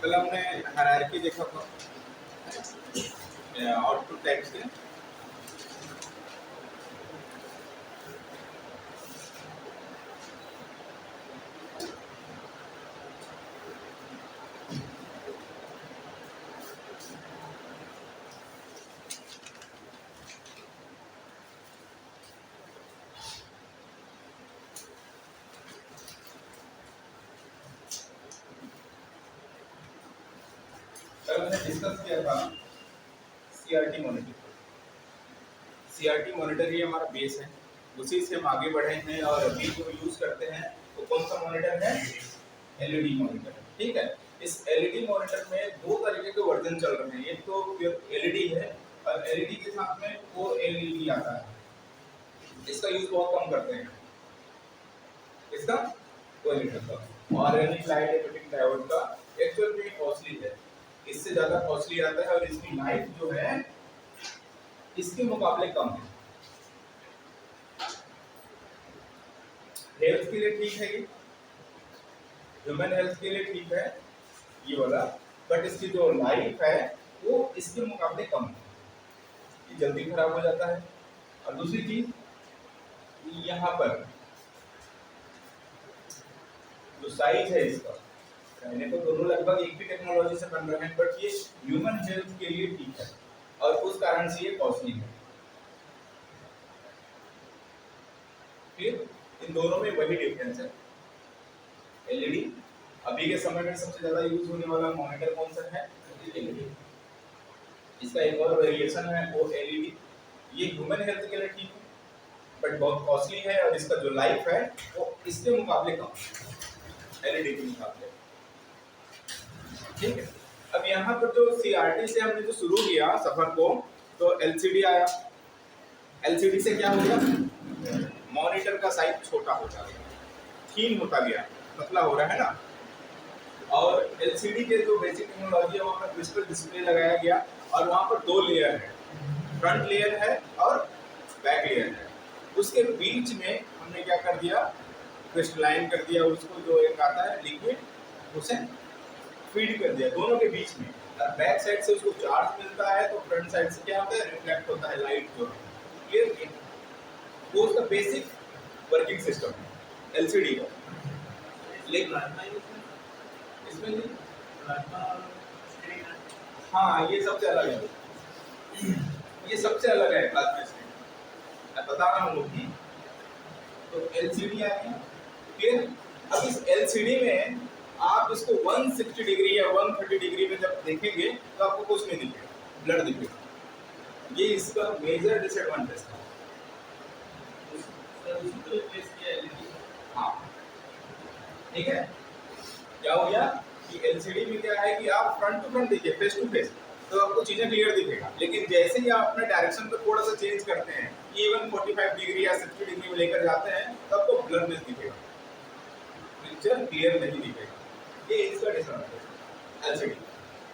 कल हमने हायरार्की देखा था आउटपुट टाइप्स के। कल हमने डिस्कस किया था सीआरटी मॉनिटर। सीआरटी मॉनिटर ये हमारा बेस है, उसी से हम आगे बढ़े हैं और अभी जो यूज करते हैं वो कौन सा मॉनिटर है? LED monitor. ठीक है, इस एलईडी मॉनिटर में दो तरीके के वर्जन चल रहे हैं। एक तो एलईडी है और एलईडी के साथ में वो एलईडी आता है। इसका यूज बहुत कम करते हैं, इसका कोई नहीं करता। और यानी लाइट एमिटिंग डायोड का एक्चुअल में कॉस्टली है, इससे ज्यादा कॉस्टली आता है और इसकी लाइफ जो है इसके मुकाबले कम है। हेल्थ के लिए ठीक है, ये ह्यूमन हेल्थ के लिए ठीक है ये वाला, बट इसकी जो लाइफ है वो इसके मुकाबले कम है, ये जल्दी खराब हो जाता है। और दूसरी चीज यहाँ पर जो साइज है इसका, कहने को दोनों लगभग एक ही टेक्नोलॉजी से बन रहे हैं, बट ये ह्यूमन हेल्थ के लिए ठीक है और उस कारण से ये कॉस्टली है। फिर इन दोनों में वही डिफरेंस है। एलईडी अभी के समय में सबसे ज्यादा यूज होने वाला मॉनिटर कौन सा है? एलईडी। इसका एक और वेरिएशन है वो एलईडी, ये ह्यूमन हेल्थ के लिए ठीक है बट बहुत कॉस्टली है और इसका जो लाइफ है वो इसके मुकाबले कम, एलईडी के मुकाबले। ठीक है, अब यहाँ पर जो सीआरटी से हमने जो शुरू किया सफर को, तो एलसीडी आया। एलसीडी से क्या हो गया? मॉनिटर का साइज छोटा होता गया, थीन होता गया, पतला हो रहा है ना। और एलसीडी के जो बेसिक टेक्नोलॉजी है वहाँ पर क्रिस्टल डिस्प्ले लगाया गया और वहाँ पर दो लेयर है, फ्रंट लेयर है और बैक लेयर है। उसके बीच में हमने क्या कर दिया? क्रिस्टलाइन कर दिया उसको, जो एक आता है लिक्विड, उसे फीड कर दिया दोनों के बीच में। और बैक साइड से उसको चार्ज मिलता है तो फ्रंट साइड से क्या होता है? रिफ्लेक्ट होता है लाइट जो है। क्लियर? वो उसका बेसिक वर्किंग सिस्टम है एलसीडी का। लेकिन इसमें हाँ, ये सबसे अलग है, ये सबसे अलग है प्लाज्मा स्क्रीन। मैं बता रहा हूँ कि तो एलसीडी आ गया। फिर अब इस एलसीडी में आप इसको 160 डिग्री या 130 डिग्री में जब देखेंगे तो आपको कुछ नहीं दिखेगा, ब्लड दिखेगा। ये इसका मेजर डिसएडवांटेज था। हाँ, ठीक है। क्या हो गया कि एलसीडी में क्या है कि आप फ्रंट टू फ्रंट देखिए, फेस टू फेस, तो आपको चीजें क्लियर दिखेगा। लेकिन जैसे ही आप अपने डायरेक्शन को थोड़ा सा चेंज करते हैं, इवन 45 डिग्री या 60 डिग्री में लेकर जाते हैं, तो आपको ब्लरनेस दिखेगा, पिक्चर क्लियर नहीं दिखेगा। ये इसका डिसएडवांटेज एलसीडी।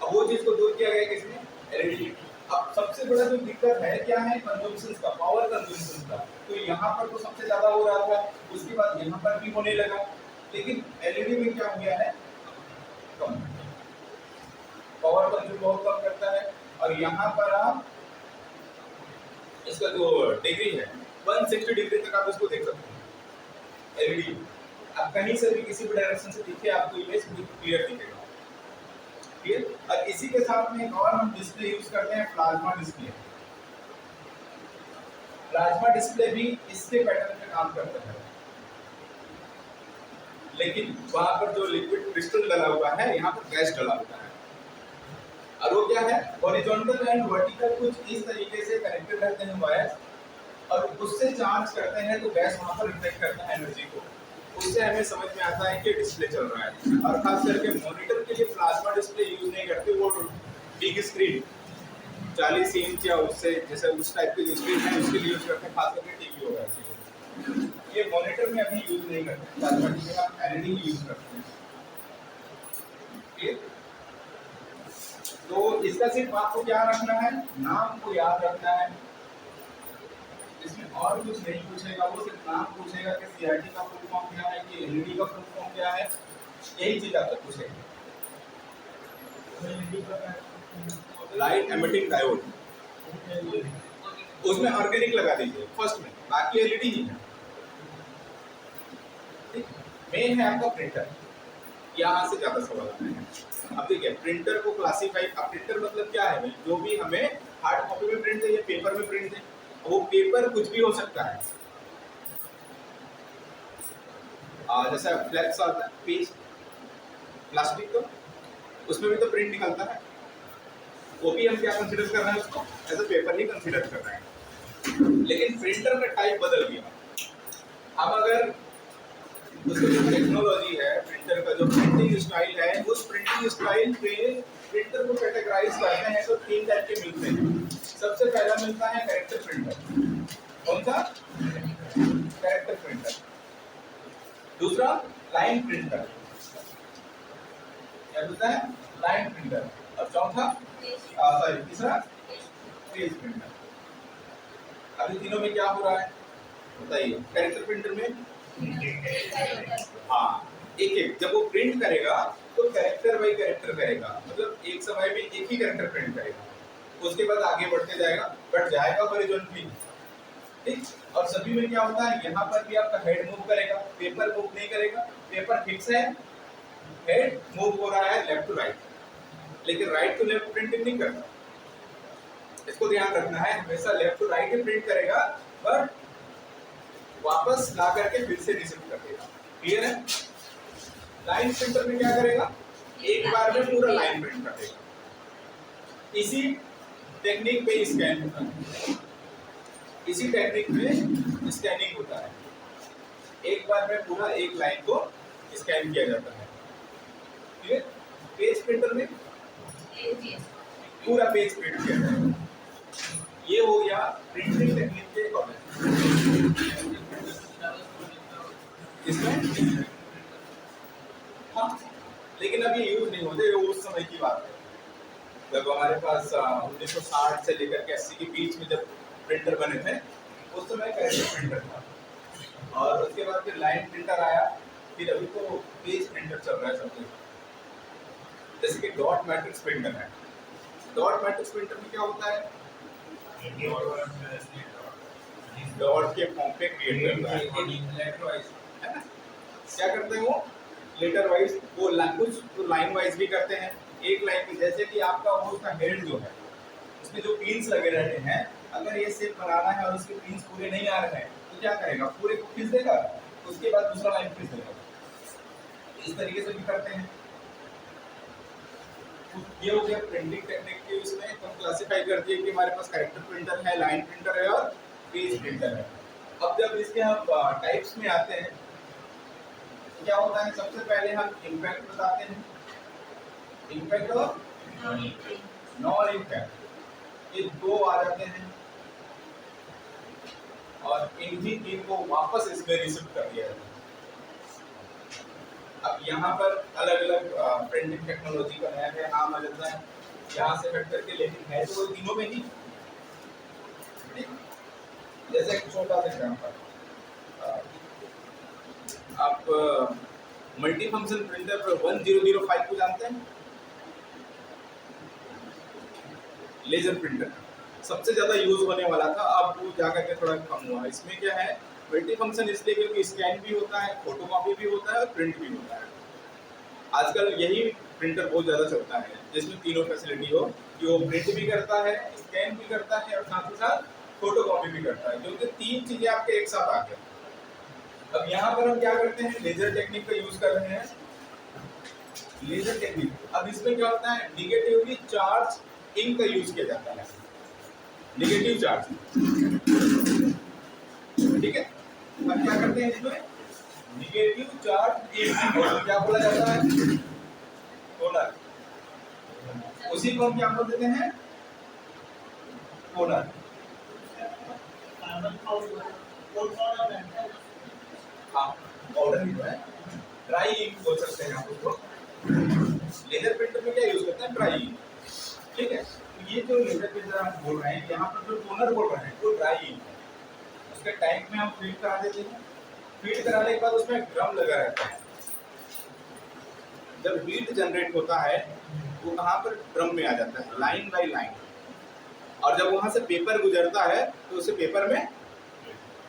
अब वो चीज को दूर किया गया किसने? एलईडी। अब सबसे बड़ा जो दिक्कत है क्या है? कंजम्पशन का, पावर कंजम्पशन का। तो यहाँ पर तो सबसे ज्यादा हो रहा था, उसके बाद यहाँ पर भी होने लगा। लेकिन एलईडी में क्या हो गया है? कम, पावर कंज्यूम बहुत कम करता है। और यहाँ पर आप इसका जो डिग्री है 160 डिग्री तक आप इसको देख सकते हैं एलईडी। आप कहीं से भी किसी भी डायरेक्शन से दिखे आपको इमेज क्लियर दिखेगा। क्लियर? और इसी के साथ में एक और हम डिस्प्ले यूज करते हैं, प्लाज्मा डिस्प्ले। प्लाज्मा डिस्प्ले भी इसके पैटर्न पे काम करता है, लेकिन वहां पर जो लिक्विड क्रिस्टल डला हुआ है, यहाँ पर गैस डला हुआ है। और वो क्या है? हॉरिजॉन्टल एंड वर्टिकल कुछ इस तरीके से कनेक्टेड रहते हैं वायर, और उससे चार्ज करते हैं तो गैस वहां पर रिफ्लेक्ट करता है एनर्जी को। उससे हमें समझ में आता है कि डिस्प्ले चल रहा है। और खास करके मॉनिटर के लिए प्लाज्मा डिस्प्ले यूज नहीं करते, वो बिग स्क्रीन 40 इंच या उससे जैसे उस टाइप की स्क्रीन है उसके लिए यूज करते हैं, खास करके टीवी हो गया। ये मॉनिटर में अभी यूज नहीं करते, प्लाज्मा डिस्प्ले आप एलईडी यूज करते हैं। ठीक? तो इसका सिर्फ आपको क्या रखना है? नाम को याद रखना है। इसमें और कुछ नहीं पूछेगा, वो सिर्फ नाम पूछेगा कि सीआरटी का फुल फॉर्म क्या है, कि एलईडी का फुल फॉर्म क्या है, यही चीज आपको पूछेगा। लाइट एमिटिंग डायोड, उसमें ऑर्गेनिक लगा दीजिए फर्स्ट में, बाकी एलईडी ही है। मेन है आपका प्रिंटर, यहाँ से ज्यादा सवाल आते हैं। अब देखिए प्रिंटर को क्लासीफाई, अब प्रिंटर मतलब क्या है भाई, जो भी हमें हार्ड कॉपी में प्रिंट है या पेपर में प्रिंट है, वो पेपर कुछ भी हो सकता है। जैसा फ्लैक्स आता है पेज प्लास्टिक, तो उसमें भी तो प्रिंट निकलता है, वो भी हम क्या कंसीडर कर रहे हैं, उसको एज अ पेपर ही कंसीडर कर रहे हैं। लेकिन प्रिंटर का टाइप बदल गया। अब अगर उसकी जो टेक्नोलॉजी है, प्रिंटर का जो प्रिंटिंग स्टाइल है, उस प्रिंटिंग स्टाइल पे प्रिंटर को कैटेगराइज करते हैं तो 3 टाइप के मिलते हैं। सबसे पहला मिलता है कैरेक्टर प्रिंटर। कौन सा? Character printer. दूसरा लाइन प्रिंटर, क्या मिलता है? Line printer. और चौथा तीसरा पेज प्रिंटर। अभी तीनों में क्या हो रहा है बताइए? कैरेक्टर प्रिंटर में हाँ, एक एक जब वो प्रिंट करेगा तो कैरेक्टर बाई कैरेक्टर करेगा, मतलब एक समय में एक ही कैरेक्टर प्रिंट करेगा, उसके बाद आगे बढ़ते जाएगा, बढ़ जाएगा हॉरिजॉन्टली, ठीक। और सभी में क्या होता है, यहाँ पर भी आपका हेड मूव करेगा, पेपर मूव नहीं करेगा, पेपर फिक्स है, हेड मूव हो रहा है लेफ्ट टू राइट, लेकिन राइट टू लेफ्ट प्रिंटिंग नहीं करता। इसको ध्यान रखना है, हमेशा लेफ्ट टू राइट ही प्रिंट करेगा, बट वापस ला करके फिर से रिसेट कर देगा। क्लियर है? लाइन प्रिंटर में क्या करेगा, एक बार में पूरा लाइन प्रिंट कर देगा। इसी टेक्निक पे स्कैन होता है, इसी टेक्निक में स्कैनिंग होता है, एक बार में पूरा एक लाइन को स्कैन किया जाता है। क्लियर? पेज प्रिंटर में पूरा पेज प्रिंट किया जाएगा। ये हो गया प्रिंटिंग टेक्निक के अकॉर्डिंग। इसमें हाँ, लेकिन अभी यूज नहीं होते, वो उस समय की बात है जब हमारे पास 1960 से लेकर के 80 के बीच में जब प्रिंटर बने थे, उस समय कैरेक्टर प्रिंटर था, और उसके बाद फिर लाइन प्रिंटर आया, फिर अभी तो पेज प्रिंटर चल रहा है सबसे। जैसे कि डॉट मैट्रिक्स प्रिंटर है। डॉट मैट्रिक्स प्रिंटर में क्या होता है, डॉट के फॉर्म पे क्रिएट करता है, है ना? क्या करते हैं वो लेटर वाइज, वो कुछ लाइन वाइज भी करते हैं। एक लाइन की, जैसे कि आपका वो उसका हेड जो है, उसमें जो पिन्स लगे रहते हैं, अगर ये शेप बनाना है और उसके पिन्स पूरे नहीं आ रहे हैं तो क्या करेगा, पूरे को खींच देगा, उसके बाद दूसरा लाइन खींच देगा। इस तरीके से भी करते हैं। ये हो गया प्रिंटिंग टेक्निक के, उसमें हम क्लासिफाई कर दिए कि हमारे पास कैरेक्टर प्रिंटर है, लाइन प्रिंटर है और पेज प्रिंटर है। अब जब इसके हम टाइप्स में आते हैं, क्या होता है, सबसे पहले हम इम्पैक्ट बताते हैं, इम्पैक्ट और नॉन इम्पैक्ट, ये दो आ जाते हैं, और इन्हीं तीन को वापस इसमें रिसिप्ट कर दिया जाता है। अब यहाँ पर अलग अलग प्रिंटिंग टेक्नोलॉजी का नया नया नाम आ जाता है, यहाँ से हट करके, लेकिन है तो वो तीनों में ही। जैसे एक छोटा सा एग्जाम्पल, आप मल्टी फंक्शन प्रिंटर 1005 को जानते हैं? लेजर प्रिंटर सबसे ज्यादा यूज होने वाला था, अब वो जाकर के थोड़ा कम हुआ। इसमें क्या है, मल्टी फंक्शन इसलिए क्योंकि स्कैन भी होता है, फोटोकॉपी भी होता है और प्रिंट भी होता है। आजकल यही प्रिंटर बहुत ज़्यादा चलता है, जिसमें तीनों फैसिलिटी हो, कि वो प्रिंट भी करता है, स्कैन भी करता है और साथ ही साथ फोटोकॉपी भी करता है, क्योंकि तीन चीज़ें आपके एक साथ आ गए। अब यहाँ पर हम क्या करते हैं, लेजर टेक्निक का यूज कर रहे हैं। लेजर टेक्निक, अब इसमें क्या होता है, निगेटिवली चार्ज इंक का यूज किया जाता है, निगेटिव चार्ज, ठीक है। अब क्या करते हैं इसमें, निगेटिव चार्ज इंक, क्या बोला जाता है, टोनर, उसी को हम क्या बोल देते हैं, टोनर। हाँ, पाउडर भी है, ड्राई इंक बोल सकते हैं आप उसको। लेजर प्रिंटर में क्या यूज करते हैं, ड्राई इंक, ठीक है। तो ये जो लेजर प्रिंटर हम बोल रहे हैं, यहाँ पर जो टोनर बोल रहे हैं वो ड्राई इंक है, उसके टैंक में हम फीड करा देते हैं। फीड कराने के बाद उसमें ड्रम लगा रहता है। जब हीट जनरेट होता है वो कहाँ पर ड्रम में आ जाता है, लाइन बाय लाइन। और जब वहां से पेपर गुजरता है तो उसे पेपर में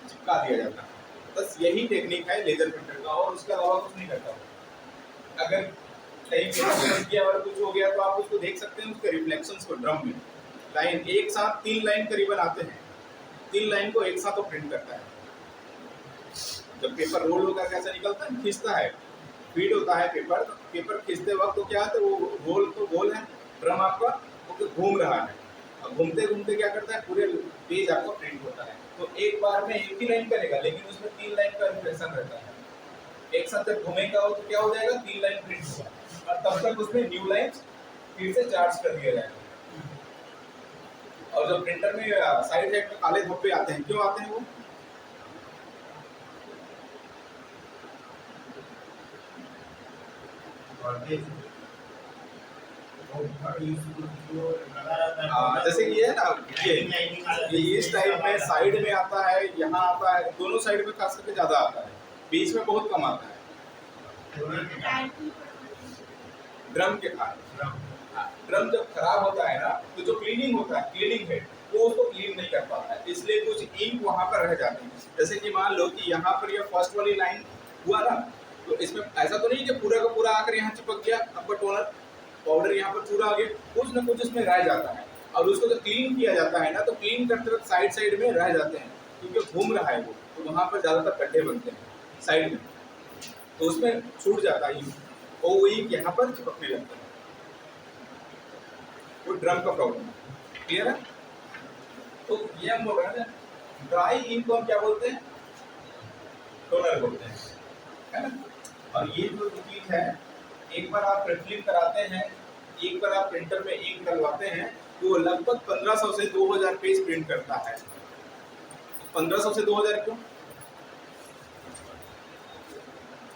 चिपका दिया जाता है। बस यही टेक्निक है लेजर प्रिंटर का, और उसके अलावा कुछ नहीं करता। अगर कहीं पेपर किया और कुछ हो गया तो आप उसको देख सकते हैं, उसके रिफ्लेक्शंस को ड्रम में। लाइन एक साथ 3 लाइन करीबन आते हैं, 3 लाइन को एक साथ वो प्रिंट करता है। जब पेपर रोल होकर कैसे निकलता है, खींचता है, फीड होता है पेपर, तो पेपर खींचते वक्त तो क्या है, तो वो रोल तो गोल है, ड्रम आपका वो घूम रहा है, और घूमते घूमते क्या करता है, पूरे पेज आपका प्रिंट होता है। तो एक बार में एक ही लाइन करेगा, लेकिन उसमें 3 लाइन का रिफ्लेक्शन रहता है। एक साथ जब घूमेगा तो क्या हो जाएगा, 3 लाइन प्रिंट होगा, और तब तक उसमें न्यू लाइन फिर से चार्ज कर दिया जाएगा। और जब प्रिंटर में साइड में काले धब्बे आते हैं, क्यों आते हैं वो? जैसे कि ये है ना, ये इस टाइप में साइड में आता है, यहाँ आता है, दोनों साइड में खास करके ज्यादा आता है, बीच में बहुत कम आता है ड्रम के कारण। ड्रम जब खराब होता है ना, तो जो क्लीनिंग होता है, क्लीनिंग हेड, वो उसको क्लीन नहीं कर पाता है, इसलिए कुछ इंक वहां पर रह जाती है। जैसे कि मान लो कि यहाँ पर ये फर्स्ट वाली लाइन हुआ ना, तो इसमें ऐसा तो नहीं कि पूरा का पूरा आकर यहाँ चिपक गया, आपका टोनर पाउडर यहाँ पर पूरा आ गया, कुछ ना कुछ इसमें रह जाता है। और उसको जब क्लीन किया जाता है ना, तो क्लीन करते वक्त साइड साइड में रह जाते हैं, क्योंकि घूम रहा है वो, तो वहाँ पर ज़्यादातर गड्ढे बनते हैं साइड में, तो उसमें छूट जाता है और वो इंक यहाँ पर चिपकने लगता है। वो ड्रम का प्रॉब्लम है, क्लियर है? तो ये हम बोल रहे हैं ना, ड्राई इंक को हम क्या बोलते हैं, टोनर बोलते हैं, है ना। और ये जो चीज है, एक बार आप प्रिंटिंग कराते हैं, एक बार आप प्रिंटर में इंक डलवाते हैं, तो लगभग 1500 से 2000 पेज प्रिंट करता है। 1500 से 2000 क्यों?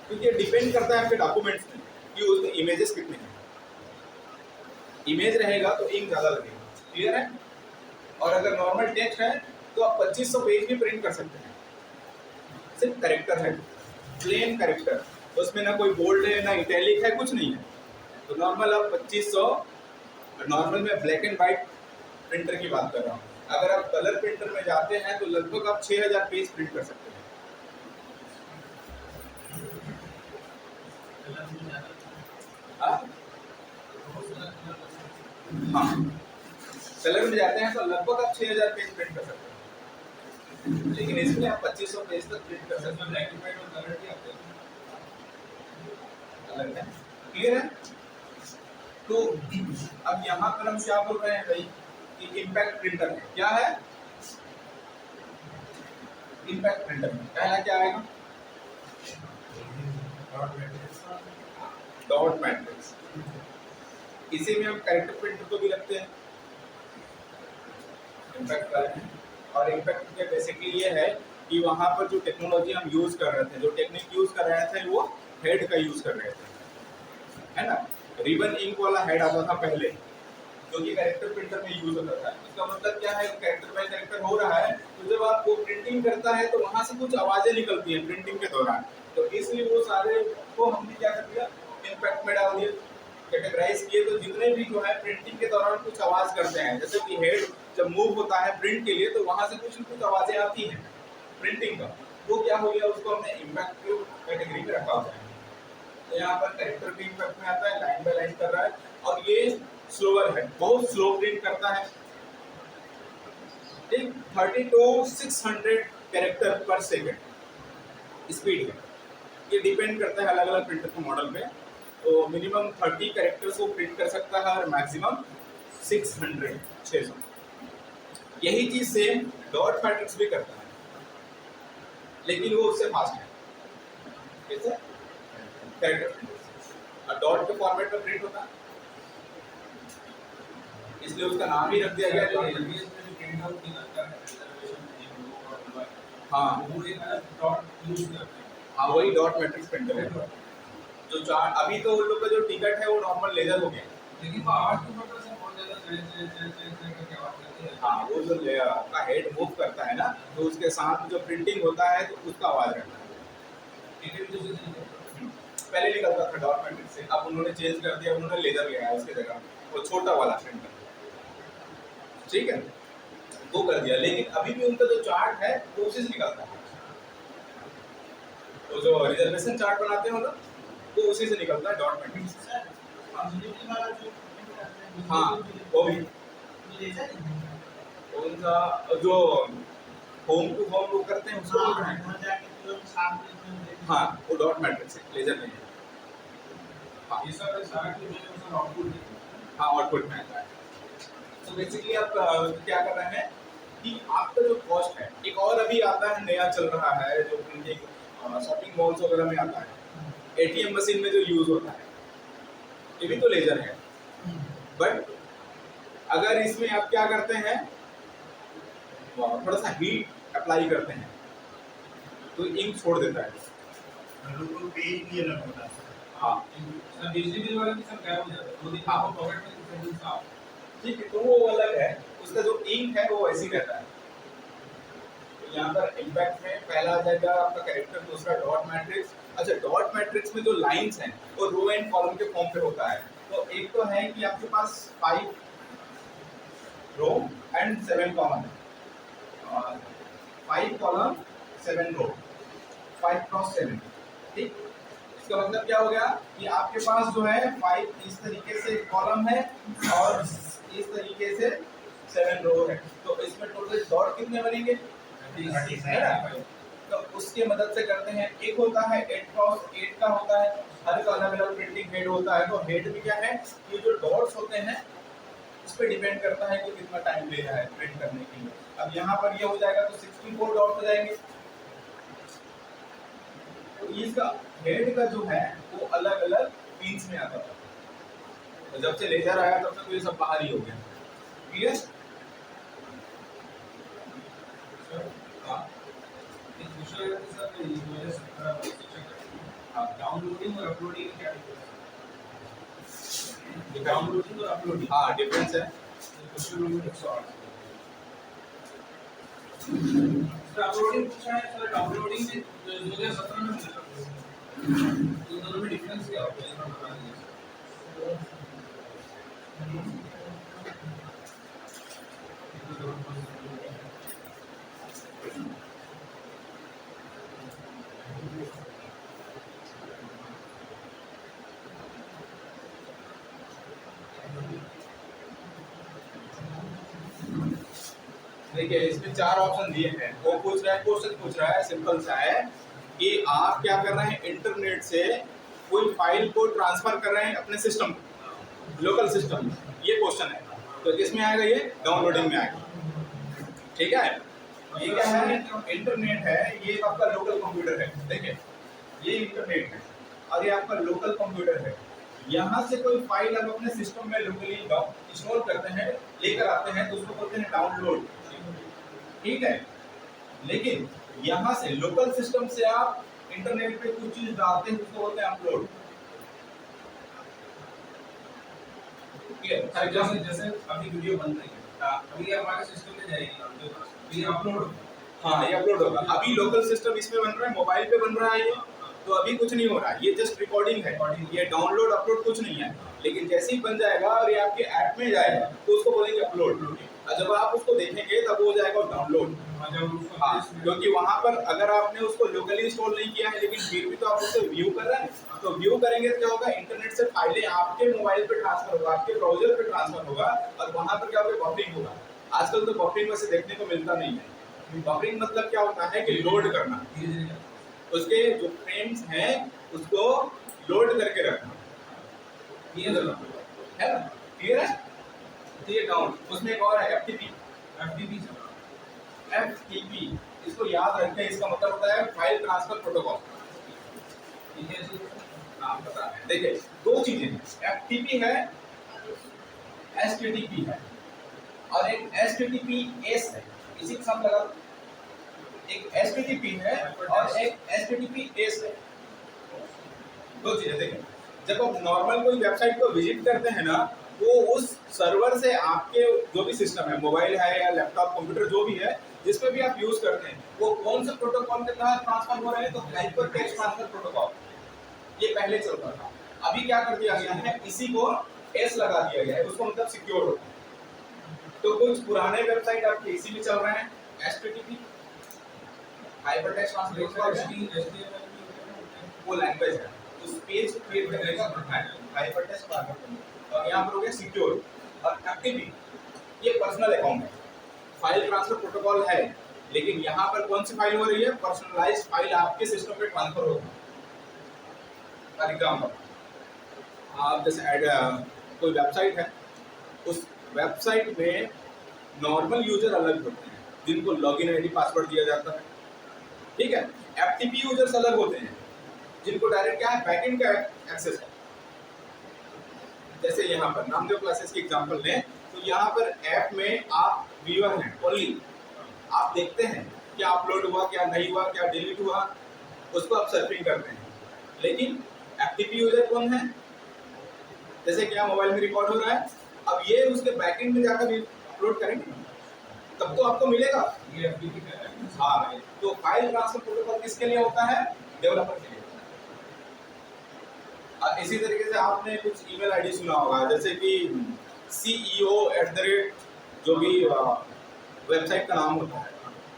क्योंकि डिपेंड करता है आपके डॉक्यूमेंट्स में कि उसमें इमेजेस कितने हैं। इमेज रहेगा तो इंक ज़्यादा लगेगा, क्लियर है? और अगर नॉर्मल टेक्स्ट है तो आप 2500 पेज भी प्रिंट कर सकते हैं। सिर्फ कैरेक्टर है, प्लेन कैरेक्टर, उसमें ना कोई बोल्ड है, ना इटैलिक है, कुछ नहीं है, तो नॉर्मल आप 2500, नॉर्मल में ब्लैक एंड वाइट प्रिंटर की बात कर रहा हूँ। अगर आप कलर प्रिंटर में जाते हैं तो लगभग आप 6000 पेज प्रिंट कर सकते हैं। हाँ, कलर में जाते हैं तो लगभग आप 6000 पेज प्रिंट कर सकते हैं, लेकिन इसमें आप 2500 पेज तक प्रिंट कर सकते हैं। ब्लैक एंड व्हाइट और कलर की आते हैं, अलग है, क्लियर है? तो अब यहाँ पर हम क्या बोल रहे हैं भाई कि इम्पैक्ट प्रिंटर है, क्या है इम्पैक्ट प्रिंटर में? पहला क्या आएगा, डॉट मैट्रिक्स। इसी में हम कैरेक्टर प्रिंटर को भी रखते हैं इम्पैक्ट का। और इम्पैक्ट के बेसिकली ये है कि वहाँ पर जो टेक्नोलॉजी हम यूज कर रहे थे, जो टेक्निक यूज कर रहे थे, वो हेड का यूज कर रहे थे, है ना। रिबन इंक वाला हेड आता था पहले, जो कि कैरेक्टर प्रिंटर में यूज होता था। इसका मतलब क्या है, कैरेक्टर बाय कैरेक्टर हो रहा है, तो जब आप वो प्रिंटिंग करता है तो वहाँ से कुछ आवाजें निकलती हैं प्रिंटिंग के दौरान, तो इसलिए वो सारे को हमने क्या कर दिया, इम्पैक्ट में डाल दिया, कैटेगराइज किए। तो जितने भी जो है प्रिंटिंग के दौरान कुछ आवाज करते हैं, जैसे कि हेड जब मूव होता है प्रिंट के लिए, तो वहां से कुछ न कुछ आवाजें आती हैं प्रिंटिंग का, वो क्या हो गया, उसको हमने इम्पैक्ट कैटेगरी में रखा हुआ है। तो यहाँ पर कैरेक्टर भी इम्पैक्ट में आता है, लाइन बाय लाइन कर रहा है, और ये स्लोअर है, बहुत स्लो प्रिंट करता है, ठीक, 30 to 600 कैरेक्टर पर सेकेंड स्पीड है। ये डिपेंड करता है अलग अलग प्रिंटर के मॉडल पे, तो मिनिमम 30 कैरेक्टर्स को प्रिंट कर सकता है और मैक्सिमम 600। यही चीज सेम डॉट मैट्रिक्स भी करता है, लेकिन वो उससे फास्ट है, कैसे कैरेक्टर और डॉट के फॉर्मेट में प्रिंट होता है, इसलिए उसका नाम ही रख दिया गया जो हाँ वही डॉट मैट्रिक्स प्रिंटर है। जो चार अभी तो उन लोग का जो टिकट है वो नॉर्मल लेजर हो गया, लेकिन वो आवाज की वजह से बहुत ज्यादा हाँ, वो जो आपका हेड मूव करता है ना, तो उसके साथ जो प्रिंटिंग होता है तो उसका आवाज रहता है। पहले निकलता था डॉट मैट्रिक्स से, अब उन्होंने चेंज कर दिया, उन्होंने लेजर ले आया उसकी जगह, वो छोटा वाला प्रिंटर, ठीक है, वो कर दिया। लेकिन अभी भी उनका जो चार्ट है वो उसी से निकलता है, तो जो रिजर्वेशन चार्ट बनाते हो ना, वो उसी से निकलता है, डॉट मैट्रिक्स से। हाँ, वो भी कौन सा जो होम टू होम लोग करते हैं उसको बोल रहे हैं। हाँ, वो डॉट मैट्रिक्स है, लेजर नहीं है। हाँ, ये सब सारा आउटपुट है। हाँ, आउटपुट में आता है। तो बेसिकली आप क्या कर रहे हैं कि आपका जो कॉस्ट है, एक और अभी आता है नया चल रहा है जो प्रिंटिंग शॉपिंग मॉल्स वगैरह में आता है, एटीएम मशीन में जो यूज होता है, ये भी तो लेजर है, बट अगर इसमें आप क्या करते हैं, थोड़ा सा हीट अप्लाई करते हैं तो इंक छोड़ देता है। पेज भी अलग होता है। हाँ, बिजली बिल वाला भी सब गायब हो जाता है, 2 दिन आप पॉकेट में साफ, ठीक है, तो वो अलग है, उसका जो इंक है वो ऐसे ही रहता है। तो यहाँ पर इम्पैक्ट में पहला आ जाएगा आपका कैरेक्टर, दूसरा डॉट मैट्रिक्स। अच्छा, डॉट मैट्रिक्स में जो लाइंस हैं वो रो एंड कॉलम के फॉर्म पे होता है। तो एक तो है कि आपके पास 5 row and 7 column, 5 column 7 row, 5 cross 7, ठीक। इसका मतलब क्या हो गया कि आपके पास जो है 5 इस तरीके से कॉलम है और इस तरीके से 7 रो है, तो इसमें टोटल डॉट कितने बनेंगे, 30। तो उसके मदद से करते हैं। एक होता है 8 क्रॉस 8 का होता है, हर का अलग अलग प्रिंटिंग हेड होता है। तो हेड में क्या है, ये जो डॉट्स होते हैं उस पर डिपेंड करता है कि कितना टाइम ले रहा है प्रिंट करने के लिए। अब यहाँ पर ये हो जाएगा तो 64 डॉट हो जाएंगे। तो इसका हेड का जो है वो अलग अलग पिंस में आता था, तो जब से लेजर आया तब से तो ये सब बाहर ही हो गया, ठीक है। डाउनलोडिंग और अपलोडिंग क्या डिफरेंस? डाउनलोडिंग और अपलोडिंग, हाँ डिफरेंस है। अपलोडिंग पूछा है, सर डाउनलोडिंग में 2017 में मिला, तो दोनों में डिफरेंस क्या होता है बता दीजिए। देखिए, इसमें 4 ऑप्शन दिए हैं। वो पूछ रहा है, क्वेश्चन पूछ रहा है, सिंपल सा है कि आप क्या कर रहे हैं, इंटरनेट से कोई फाइल को ट्रांसफर कर रहे हैं अपने सिस्टम, लोकल सिस्टम, ये क्वेश्चन है। तो किसमें आएगा, ये डाउनलोडिंग में आएगा, ठीक है। ये क्या है, इंटरनेट है, ये आपका लोकल कंप्यूटर है। देखिए, ये इंटरनेट है और ये आपका लोकल कंप्यूटर है। यहाँ से कोई फाइल आप अपने सिस्टम में लोकली इंस्टॉल करते हैं, लेकर आते हैं, तो उसको बोलते हैं डाउनलोड, ठीक है। लेकिन यहाँ से लोकल सिस्टम से आप इंटरनेट पे कुछ चीज डालते हैं, उसको बोलते हैं अपलोड। जैसे अभी वीडियो बन रही है, अभी हमारे सिस्टम में जाएगी, ये अपलोड, हाँ ये अपलोड होगा। अभी लोकल सिस्टम इसमें बन रहा है, मोबाइल पे बन रहा है ये, तो अभी कुछ नहीं हो रहा है, ये जस्ट रिकॉर्डिंग है, ये डाउनलोड अपलोड कुछ नहीं है। लेकिन जैसे ही बन जाएगा और ये आपके ऐप में जाएगा तो उसको बोलेंगे अपलोड, और जब आप उसको देखेंगे तब वो हो जाएगा डाउनलोड। हाँ, क्योंकि वहाँ पर अगर आपने उसको लोकली इंस्टॉल नहीं किया है लेकिन फिर भी तो आप उसको व्यू कर रहे हैं, तो व्यू करेंगे तो क्या होगा, इंटरनेट से फाइलें आपके मोबाइल पे ट्रांसफर होगा, आपके ब्राउजर पे ट्रांसफर होगा, और वहाँ पर क्या होगा, बफरिंग होगा। आजकल तो बफरिंग वैसे देखने को मिलता नहीं है। बफरिंग मतलब क्या होता है कि लोड करना, उसके जो फ्रेम्स हैं उसको लोड करके रखना, ये है ना, क्लियर है। तो ये डाउन, उसमें एक और है एफटीपी, एफटीपी इसको याद रखें, इसका मतलब होता है फाइल ट्रांसफर प्रोटोकॉल, ठीक है जी। आप बता रहे हैं, देखिए 2 चीजें हैं, एफटीपी है, एचटीटीपी है, और एक एचटीटीपीएस है, इसी के साथ लगा, एक एचटीटीपी है और एक एचटीटीपीएस है। 2 चीजें देखिए, जब आप नॉर्मल कोई वेबसाइट को विजिट करते हैं ना, वो उस सर्वर से आपके जो भी सिस्टम है, मोबाइल है या लैपटॉप कंप्यूटर जो भी है, जिसमें भी आप यूज करते हैं, वो कौन से प्रोटोकॉल के तहत ट्रांसफर हो रहे हैं, तो हाइपर टेक्स्ट ट्रांसफर प्रोटोकॉल। ये पहले चलता था, अभी क्या कर दिया गया है, इसी को एस लगा दिया गया है, उसको मतलब सिक्योर होता है। तो कुछ पुराने वेबसाइट आपके इसी में चल रहे हैं, एचटीटीपी हाइपर टेक्स्ट ट्रांसफर, वो लैंग्वेज है, उस पेज क्रिएट करने का है हाइपर टेक्स्ट ट्रांसफर। और यहाँ पर हो गया सिक्योर। और एफटीपी ये पर्सनल अकाउंट है, फाइल ट्रांसफर प्रोटोकॉल है, लेकिन यहाँ पर कौन सी फाइल हो रही है, पर्सनलाइज्ड फाइल आपके सिस्टम पे ट्रांसफर होगा। फॉर एग्जाम्पल आप जैसे कोई वेबसाइट है, उस वेबसाइट में नॉर्मल यूजर अलग होते हैं जिनको लॉगिन आईडी पासवर्ड दिया जाता है, ठीक है। एफटीपी यूजर्स अलग होते हैं जिनको डायरेक्ट क्या है, बैकएंड का एक्सेस है। जैसे यहाँ पर नामदेव क्लासेस की एग्जांपल लें, तो यहाँ पर ऐप में आप व्यूअर हैं ओनली, आप देखते हैं क्या अपलोड हुआ, क्या नहीं हुआ, क्या डिलीट हुआ, उसको आप सर्फिंग करते हैं। लेकिन एफटीपी यूजर कौन है, जैसे क्या मोबाइल में रिकॉर्ड हो रहा है, अब ये उसके बैकएंड में जाकर अपलोड करेंगे तब तो आपको मिलेगा ये एफटीपी का है। हाँ, तो फाइल ट्रांसफर प्रोटोकॉल किसके लिए होता है, डेवलपर के लिए। और इसी तरीके से आपने कुछ ईमेल आईडी सुना होगा, जैसे कि CEO@ जो भी वेबसाइट का नाम होता है,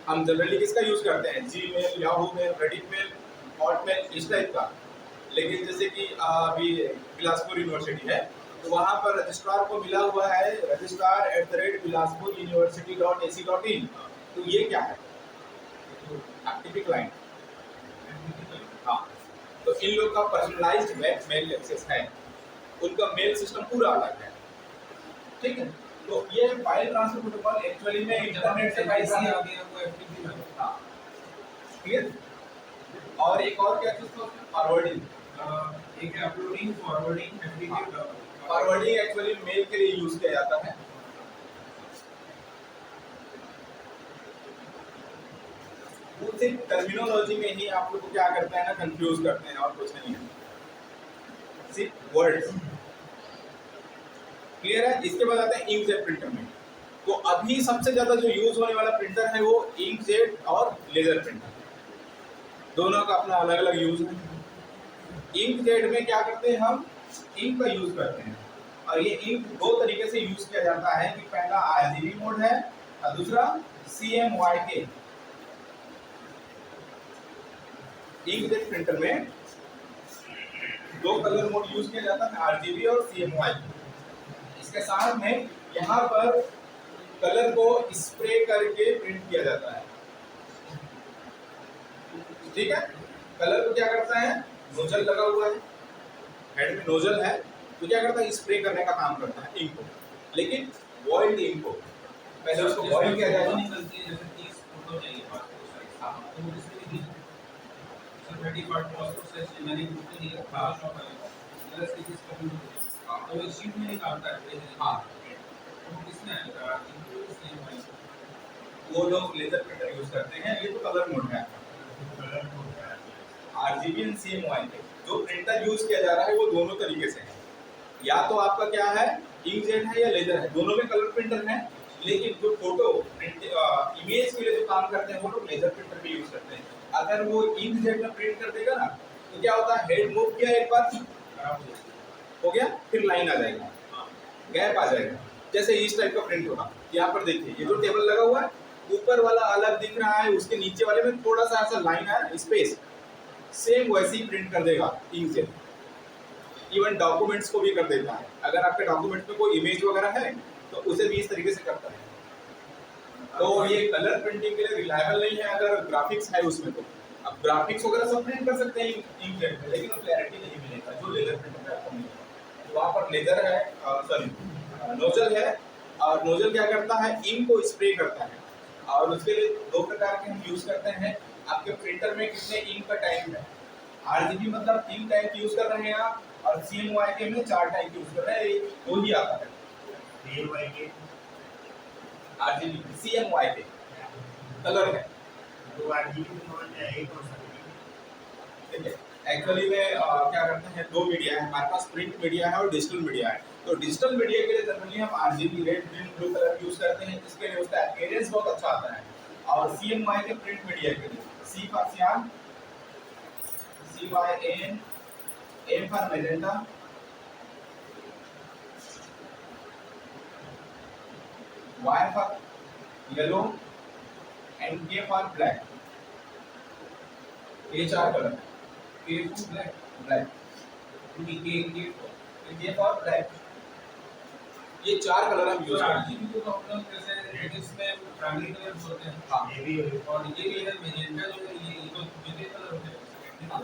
हम जनरली किसका यूज करते हैं, Gmail, Yahoo mail, Reddit mail, Hotmail, इस टाइप का। लेकिन जैसे कि अभी बिलासपुर यूनिवर्सिटी है, तो वहाँ पर रजिस्ट्रार को मिला हुआ है registrar@bilaspuruniversity.ac.in। तो ये क्या है, एफटीपी क्लाइंट। हाँ, तो इन लोग का पर्सनलाइज्ड वेब मेल एक्सेस है, उनका मेल सिस्टम पूरा अलग है, ठीक है। तो ये फाइल ट्रांसफर प्रोटोकॉल एक्चुअली में इंटरनेट से फाइल आ गया, वो एफटीपी में। हाँ, क्लियर। और एक और क्या चीज है, फॉरवर्डिंग, एक uploading, forwarding, FTP. Forwarding actually mail के लिए यूज किया जाता है। उसी टर्मिनोलॉजी में ही आप लोग को क्या करते हैं ना, कंफ्यूज करते हैं, और कुछ नहीं है, सिर्फ वर्ड्स। क्लियर है। इसके बाद आता है इंकजेट प्रिंटर में। तो अभी सबसे ज्यादा जो यूज होने वाला प्रिंटर है वो इंकजेट और लेजर प्रिंटर, दोनों का अपना अलग अलग यूज है। इंकजेट में क्या करते हैं, हम इंक का यूज करते हैं, और ये इंक दो तरीके से यूज किया जाता है कि पहला RGB मोड है और दूसरा CMYK। इंकजेट प्रिंटर में दो कलर मोड यूज किया जाता है, RGB और CMYK। इसके साथ में यहाँ पर कलर को स्प्रे करके प्रिंट किया जाता है, ठीक है। कलर को क्या करता है, नोजल लगा हुआ है, हेड में नोजल है, तो क्या करता है, स्प्रे करने का काम करता है इंक को। लेकिन बॉइल्ड इंक को पहले उसको बॉइल किया जाएगा, निकलती है जैसे 30 फोटो चाहिए पासपोर्ट साइज। हां, तो इसमें भी 30 पासपोर्ट साइज मैंने फोटो लिया, फोटोशॉप है, प्लस किसी कॉपी में, हां, तो एक शीट में निकालता है। हां, तो किसमें आएगा, वो लोग लेजर प्रिंटर यूज करते हैं। ये तो कलर मोड है, RGB और CMYK। जो प्रिंटर यूज किया जा रहा है वो दोनों तरीके से है, या तो आपका क्या है, इंकजेट है या लेजर है, दोनों में कलर प्रिंटर है। लेकिन जो फोटो इमेज के लिए जो काम करते हैं वो लोग लेजर प्रिंटर भी यूज करते हैं। अगर वो इंकजेट में प्रिंट कर देगा ना, तो क्या होता है, हेड मूव किया एक बार हो गया, फिर लाइन आ जाएगा, गैप आ जाएगा, जैसे इस टाइप का प्रिंट होगा। यहाँ पर देखिए, ये जो टेबल लगा हुआ है, ऊपर वाला अलग दिख रहा है, उसके नीचे वाले में थोड़ा सा ऐसा लाइन है, स्पेस, सेम वैसे ही प्रिंट कर देगा इंकजेट। इवन डॉक्यूमेंट्स को भी कर देता है। अगर आपके डॉक्यूमेंट में कोई इमेज वगैरह है तो उसे भी इस तरीके से करता है। तो ये कलर प्रिंटिंग के लिए रिलायबल नहीं है अगर ग्राफिक्स है उसमें। तो अब ग्राफिक्स वगैरह सब प्रिंट कर सकते हैं इंकजेट में, लेकिन क्लैरिटी नहीं मिलेगा जो लेजर प्रिंटर में आपको मिलेगा। तो वहाँ पर लेजर है, सॉरी नोजल है, और नोजल क्या करता है, इंक को स्प्रे करता है। और उसके लिए दो प्रकार के हम यूज करते हैं। आपके प्रिंटर में कितने इंक का टाइप है, RGB मतलब 3 टाइप यूज कर रहे हैं आप, और CMYK में 4 टाइप यूज कर रहे हैं, दो ही आता है। CMYK, RGB, CMYK कलर है, दो RGB में एक और ठीक है। एक्चुअली में क्या करते हैं, दो मीडिया है हमारे पास, प्रिंट मीडिया है और डिजिटल मीडिया है। तो डिजिटल मीडिया के लिए जनरली हम RGB red green blue colour use करते हैं, इसके लिए उसका अपीयरेंस बहुत अच्छा आता है। और सीएमवाई के प्रिंट मीडिया के लिए सी फॉर सियान, CYAN, M for magenta, Y for yellow and K for black। ये चार colour, K for black, black, K for black, ये चार कलर हम यूज करते हैं। तो हम लोग जैसे रेडिस में प्राइमरी कलर्स होते हैं, हाँ, ये भी और ये भी है मेजेंटा, जो ये तो मेजर कलर होते हैं। हाँ,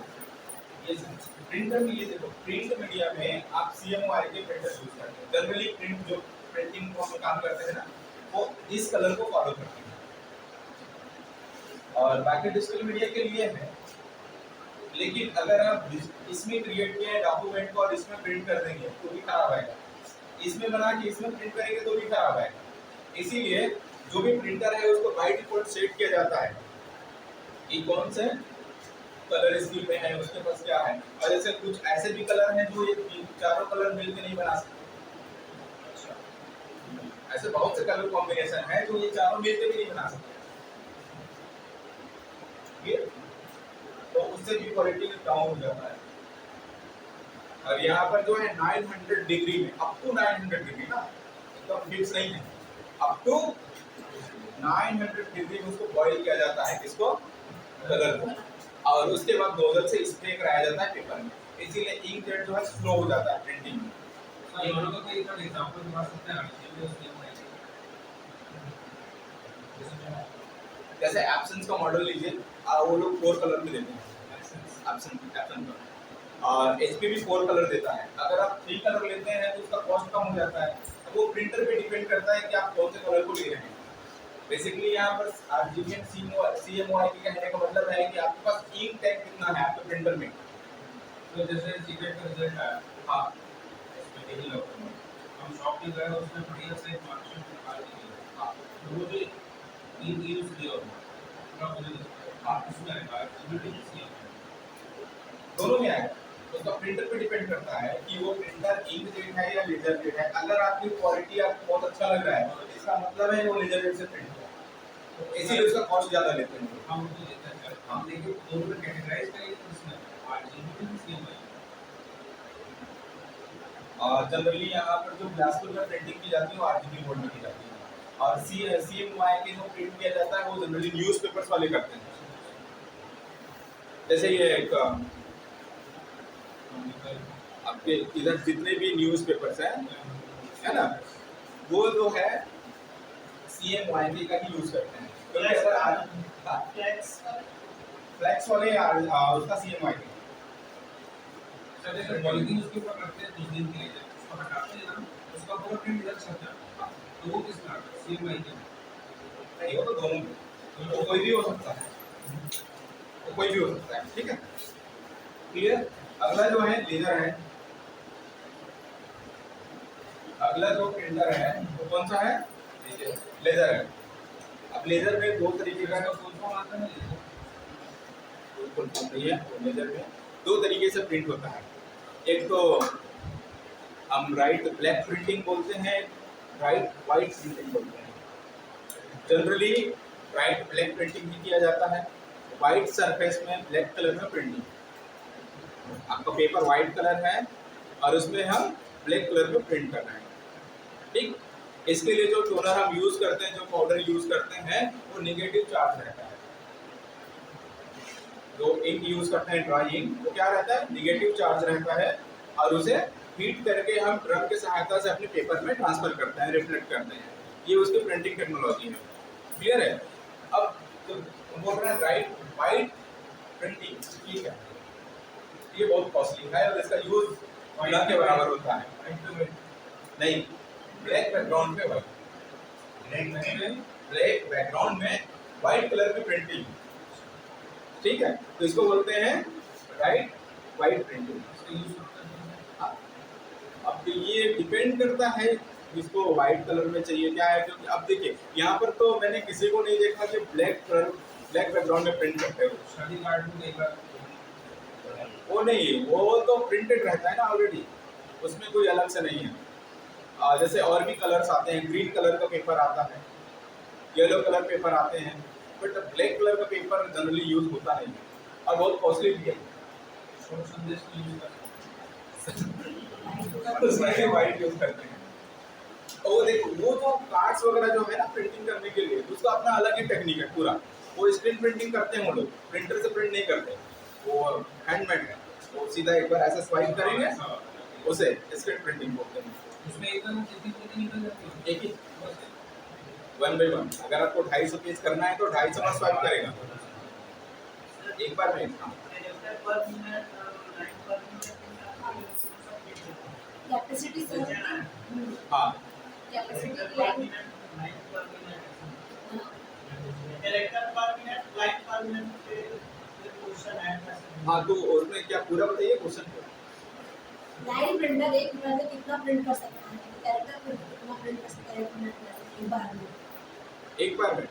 ये प्रिंटर में, ये देखो प्रिंट मीडिया में आप CMYK के प्रिंटर यूज करते हैं। जनरली प्रिंट जो प्रिंटिंग को हम काम करते हैं ना, वो इस कलर को फॉलो करते हैं। और बाकी डिजिटल मीडिया के लिए है, लेकिन अगर आप इसमें क्रिएट किए डॉक्यूमेंट को और इसमें प्रिंट कर देंगे तो भी खराब आएगा, इसमें बना के इसमें प्रिंट करेंगे तो भी खराब आएगा। इसीलिए जो भी प्रिंटर है उसको बाय डिफॉल्ट सेट किया जाता है कि कौन से कलर स्कीम में है, उसके पास क्या है। और जैसे कुछ ऐसे भी कलर हैं जो ये चारों कलर मिलकर नहीं बना सकते, ऐसे बहुत से कलर कॉम्बिनेशन है जो ये चारों मिलकर भी नहीं बना सकते। तो उससे भी क्वालिटी डाउन हो जाता है। और यहाँ पर जो है 900 डिग्री में, अप टू 900 डिग्री ना, एकदम फिक्स नहीं है, अप टू 900 डिग्री में उसको बॉईल किया जाता है, किसको, कलर को। और उसके बाद नोजल से स्प्रे कराया जाता है पेपर में, इसीलिए इंक जेट जो है स्लो हो जाता है प्रिंटिंग में। सर ये लोग का एक एग्जांपल बता सकते हैं जैसे एब्सेंस का मॉडल लीजिए, वो लोग 4 कलर में देते हैं एब्सेंस का, और एचपी भी 4 कलर देता है। अगर आप 3 कलर लेते हैं तो उसका कॉस्ट कम हो जाता है। अब वो प्रिंटर पे डिपेंड करता है कि आप कौन से कलर को ले रहे हैं। बेसिकली यहाँ पर आरजीबी एंड CMYK के कहने का मतलब है कि आपके पास इंक टैग कितना है आपके प्रिंटर में। तो जैसे सीक्रेट का रिजल्ट आया, हाँ, इसमें यही लगता है हम शॉप पे गए, उसमें बढ़िया से मार्कशीट निकाल दी, हाँ, तो वो जो इंक यूज किया होगा मुझे हाँ, उसमें आएगा दोनों में आएगा। उसका प्रिंटर पे डिपेंड करता है कि वो प्रिंटर इंक जेट है या लेजर जेट है। अगर आपकी क्वालिटी आपको बहुत अच्छा लग रहा है तो इसका मतलब है वो लेजर जेट से प्रिंट हुआ, तो इसीलिए उसका कॉस्ट ज़्यादा लेते हैं। हम तो लेते हैं, हम लेकिन दोनों में कैटेगराइज करेंगे तो इसमें आरजीबी भी सेम है। और जनरली यहाँ पर जो ग्लासफुल में प्रिंटिंग की जाती है वो आरजीबी मोड में की जाती है, और CMYK जो प्रिंट किया जाता है वो जनरली न्यूज़पेपर्स वाले करते हैं। जैसे ये एक आपके इधर जितने भी न्यूज़पेपर्स हैं, है ना, वो जो है CMYK का ही यूज करते हैं। तो अगर आज फ्लैक्स वाले उसका CMYK, सर जैसे पॉलिथीन उसके ऊपर रखते हैं 2 दिन के लिए, उसको हटाते हैं ना, उसका पूरा प्रिंट इधर छप जाता है, तो वो किसका CMYK नहीं, वो तो दोनों में, तो कोई भी हो सकता है, तो कोई भी हो सकता है, ठीक है, क्लियर। अगला जो है लेजर है, अगला जो प्रिंटर है वो कौन सा है, लेजर है। अब लेजर में 2 तरीके का फुल फॉर्म आता है, फुल फॉर्म नहीं है, लेजर में 2 तरीके से प्रिंट होता है। एक तो हम राइट ब्लैक प्रिंटिंग बोलते हैं, राइट वाइट प्रिंटिंग बोलते हैं। जनरली राइट ब्लैक प्रिंटिंग भी किया जाता है, वाइट सरफेस में ब्लैक कलर में प्रिंटिंग। आपका पेपर वाइट कलर है और उसमें हम ब्लैक कलर में प्रिंट कर रहे हैं, ठीक। इसके लिए जो टोनर हम यूज करते हैं, जो पाउडर यूज करते हैं, वो नेगेटिव चार्ज रहता है। जो इंक यूज करते हैं ड्राई इंक, वो क्या रहता है, नेगेटिव चार्ज रहता है, और उसे हीट करके हम ड्रम की सहायता से अपने पेपर में ट्रांसफर करते हैं, रिफ्लेक्ट करते हैं। ये उसकी प्रिंटिंग टेक्नोलॉजी है, क्लियर है। अब तो बोल रहे हैं राइट वाइट प्रिंटिंग, ठीक है, ये बहुत कॉस्टली है और इसका यूज न के बराबर होता है। नहीं, ब्लैक बैकग्राउंड पे वाइट, ब्लैक बैकग्राउंड में वाइट कलर की प्रिंटिंग, ठीक है, तो इसको बोलते हैं राइट वाइट प्रिंटिंग। अब ये डिपेंड करता है इसको वाइट कलर में चाहिए क्या है, क्योंकि अब देखिए यहाँ पर तो मैंने किसी को नहीं देखा कि ब्लैक बैकग्राउंड में प्रिंट करते हो। शादी कार्ड में एक बार वो नहीं, वो तो प्रिंटेड रहता है ना ऑलरेडी, उसमें कोई अलग से नहीं है। जैसे और भी कलर्स आते हैं, ग्रीन कलर का पेपर आता है, येलो कलर पेपर आते हैं, बट ब्लैक कलर का पेपर जनरली यूज होता नहीं है और बहुत कॉस्टली भी है। शॉर्ट संदेश को यूज उसमें भी वाइट यूज करते हैं। और वो देखो, वो जो कार्ड्स वगैरह जो है ना प्रिंटिंग करने के लिए, उसका अपना अलग ही टेक्निक है पूरा। वो स्क्रीन प्रिंटिंग करते हैं वो लोग, प्रिंटर से प्रिंट नहीं करते, वो हैंडमेड है। वो सीधा एक बार ऐसा स्वाइप करेंगे, उसे स्क्रीन प्रिंटिंग बोलते हैं। उसमें एकदम जितनी जितनी निकल जाती है एक ही 1 by 1। अगर आपको 250 पेज करना है तो 250 बार स्वाइप करेगा एक बार में। हाँ, कैपेसिटी सर, हाँ, कैपेसिटी लाइन हाँ, तो उसमें क्या पूरा बताइए क्वेश्चन को। लाइन प्रिंटर एक मिनट में कितना प्रिंट कर सकता है, कैरेक्टर प्रिंटर कितना प्रिंट कर सकता है एक मिनट में, एक बार में? एक बार में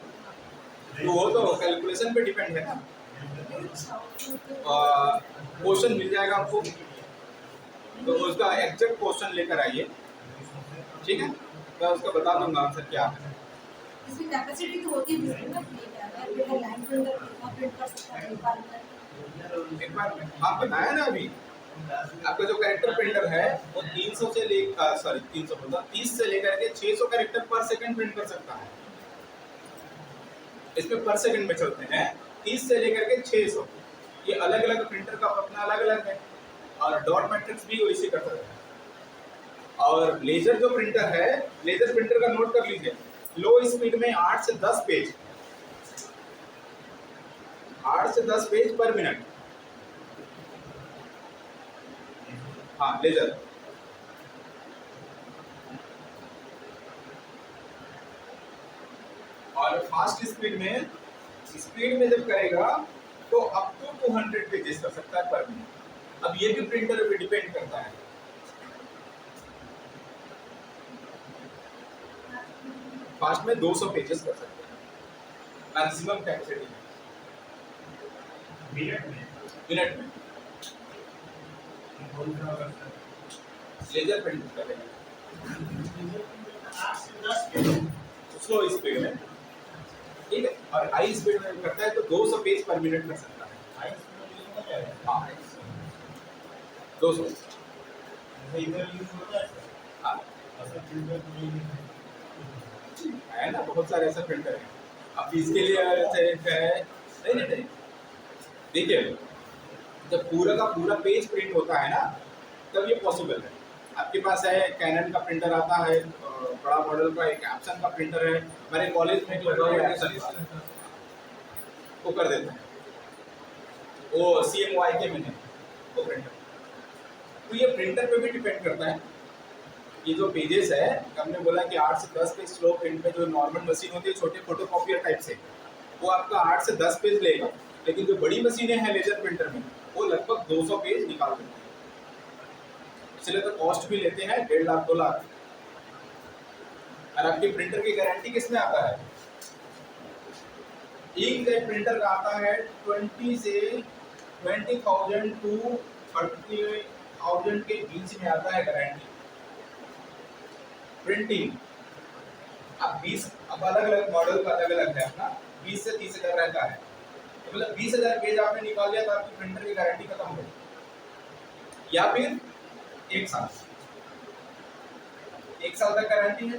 तो वो तो कैलकुलेशन पे डिपेंड है ना। क्वेश्चन मिल जाएगा आपको, तो उसका एग्जैक्ट क्वेश्चन लेकर आइए, ठीक है, मैं उसका बता दूंगा आंसर क्या है। इसकी कैपेसिटी तो होती है ना, अगर लाइन प्रिंटर कितना प्रिंट कर सकता है एक बार में? एक बार में हाँ, बताया ना अभी, आपका जो कैरेक्टर प्रिंटर है वो 300 से लेकर 300 बोलता 30 से लेकर के 600 कैरेक्टर पर सेकंड प्रिंट कर सकता है। इसमें पर सेकंड में चलते हैं 30 से लेकर के 600। ये अलग अलग प्रिंटर का अपना अलग अलग है, और डॉट मैट्रिक्स भी वैसे कर सकते हैं। और लेजर जो प्रिंटर है, लेजर प्रिंटर का नोट कर लीजिए, लो स्पीड में 8 से 10 पेज, 8 से 10 पेज पर मिनट। हाँ, लेजर। और फास्ट स्पीड में जब करेगा तो अप टू 200 पेजेस कर सकता है पर मिनट। अब ये भी प्रिंटर पे डिपेंड करता है। फास्ट में 200 पेजेस कर सकते हैं मैक्सिमम कैपेसिटी मिनट में लेजर प्रिंट करेगा स्लो स्पीड में, ठीक है, और हाई स्पीड में करता है तो 200 पेज पर मिनट कर सकता है। हाँ, 200। हाँ, है ना, बहुत सारे ऐसे प्रिंटर हैं। अब इसके लिए नहीं, देखिए, जब पूरा का पूरा पेज प्रिंट होता है ना, तब ये पॉसिबल है। आपके पास है कैनन का प्रिंटर आता है, बड़ा मॉडल का, एक एप्सन का प्रिंटर है, मेरे कॉलेज में एक लगा हुआ है एप्सन का, वो कर देता है, वो CMYK में है वो प्रिंटर। तो ये प्रिंटर पे भी डिपेंड करता है। ये जो पेजेस है, हमने बोला कि 8 से 10 पेज स्लो प्रिंट में जो नॉर्मल मशीन होती है छोटे फोटोकॉपियर टाइप से, वो आपका 8 से 10 पेज लेगा, लेकिन जो बड़ी मशीनें हैं लेजर प्रिंटर में, वो लगभग 200 पेज निकाल देते हैं। इसलिए तो कॉस्ट भी लेते हैं 1.5 लाख 2 लाख। और आपकी प्रिंटर की गारंटी किसमें आता है? इंकजेट प्रिंटर का आता है 20,000 टू 30,000 के बीच में आता है गारंटी। प्रिंटिंग अब अलग अलग मॉडल का अलग अलग है अपना, 20 से 30,000 रहता है, तो मतलब 20,000 पेज आपने निकाल लिया तो आपकी प्रिंटर की गारंटी खत्म हो गई। या फिर 1 साल, 1 साल तक गारंटी है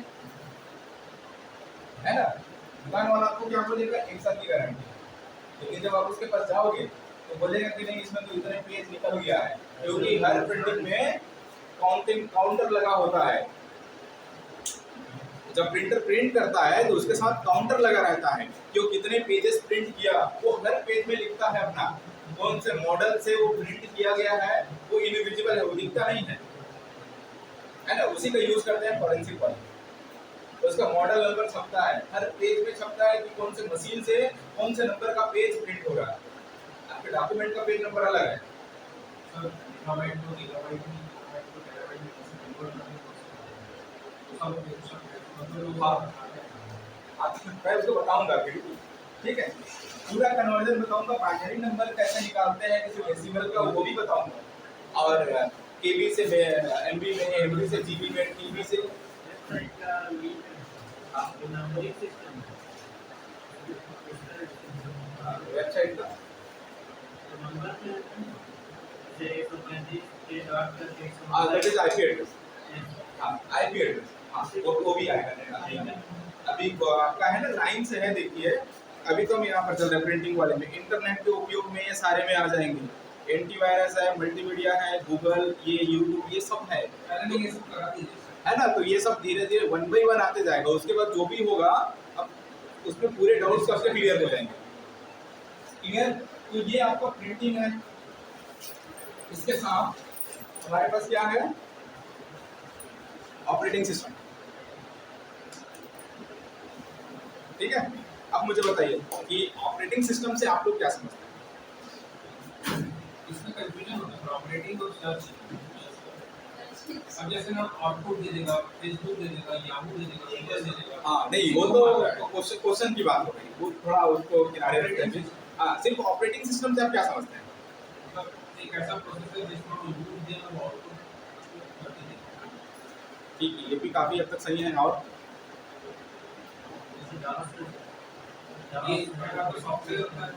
ना। दुकान वाला आपको क्या बोलेगा? 1 साल की गारंटी, लेकिन जब आप उसके पास जाओगे तो बोलेगा कि नहीं, इसमें तो इतने पेज निकल गया है, क्योंकि हर प्रिंटिंग में काउंटर लगा होता है। जब प्रिंटर प्रिंट करता है तो उसके साथ काउंटर लगा रहता है, जो कितने पेजेस प्रिंट किया वो हर पेज में लिखता है अपना, कौन से मॉडल से वो प्रिंट किया गया है, वो इनविजिबल है, वो दिखता नहीं है ना। उसी का यूज करते हैं फॉरेंसिक वाले, तो उसका मॉडल नंबर छपता है, हर पेज में छपता है कि कौन से मशीन से कौन से नंबर का पेज प्रिंट हो रहा है। आपके डॉक्यूमेंट का पेज नंबर अलग है। मैं उसको बताऊंगा फिर, ठीक है, पूरा कन्वर्जन बताऊंगा, बाइनरी नंबर कैसे निकालते हैं किसी डेसिमल का वो भी बताऊंगा, और केबी से एमबी में, एमबी से जीबी में, टीबी से वेबसाइट का दैट इज आईपी एड्रेस। हाँ आईपी एड्रेस, हाँ वो भी आएगा। अभी आपका है ना लाइन से है, देखिए अभी तो हम यहाँ पर चल रहे हैं प्रिंटिंग वाले में, इंटरनेट के उपयोग में ये सारे में आ जाएंगे, एंटीवायरस है, मल्टीमीडिया है, गूगल, ये यूट्यूब, ये सब है, ये सब करा दीजिए। है ना। तो ये सब धीरे धीरे 1 बाय 1 आते जाएगा, उसके बाद जो भी होगा अब उसमें पूरे डाउट्स सबके क्लियर हो जाएंगे। क्लियर, तो ये आपका प्रिंटिंग है। इसके साथ हमारे पास क्या है, ऑपरेटिंग सिस्टम। ठीक है, अब मुझे बताइए कि ऑपरेटिंग सिस्टम से आप लोग क्या समझते हैं? इसमें कंफ्यूजन होता है ऑपरेटिंग और सर्च। अब जैसे ना आउटपुट दे देगा, फेसबुक दे देगा, याहू दे देगा, गूगल दे देगा। हाँ नहीं, वो तो क्वेश्चन की बात हो गई, वो थोड़ा उसको किनारे रखते हैं। हाँ, सिर्फ ऑपरेटिंग सिस्टम से आप क्या समझते हैं? मतलब एक ऐसा प्रोसेस है जिसमें हम इनपुट दें और आउटपुट करते हैं। ठीक है, ये भी काफी हद तक सही है। और ये पहला तो सॉफ्टवेयर होता है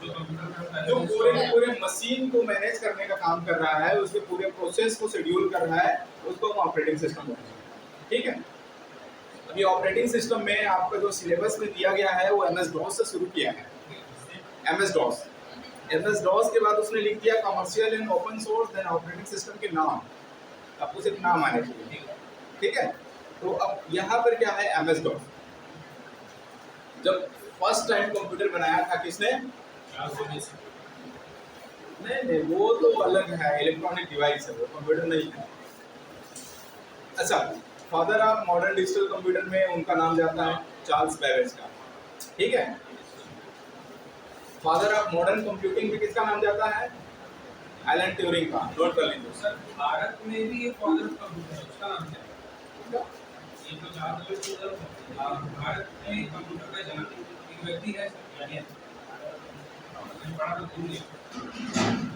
जो कंप्यूटर में होता है, जो पूरे के पूरे मशीन को मैनेज करने का काम कर रहा है, उसके पूरे प्रोसेस को शेड्यूल कर रहा है, उसको हम ऑपरेटिंग सिस्टम बोलते हैं। ठीक है, अभी ऑपरेटिंग सिस्टम में आपका जो सिलेबस में दिया गया है वो MS DOS से शुरू किया है। MS DOS, MS DOS के बाद उसने लिख दिया commercial and open source, then operating system के नाम, आपको सिर्फ नाम आने चाहिए। ठीक है, तो अब यहाँ पर क्या है, MS DOS जब फर्स्ट टाइम कंप्यूटर बनाया था किसने? नहीं, वो तो अलग है, इलेक्ट्रॉनिक डिवाइस है, वो कंप्यूटर नहीं है। अच्छा, father of modern digital computer में उनका नाम जाता है चार्ल्स बेबेज का। ठीक है, फादर ऑफ मॉडर्न कंप्यूटिंग में किसका नाम जाता है? एलन ट्यूरिंग का। नोट कर लीजिए सर। भारत में भी एक फादर ऑफ कंप्यूटर है, उसका नाम क्या है? ये तो चार भारत में कंप्यूटर का जन्म एक व्यक्ति है सर, बड़ा तो भूल गया।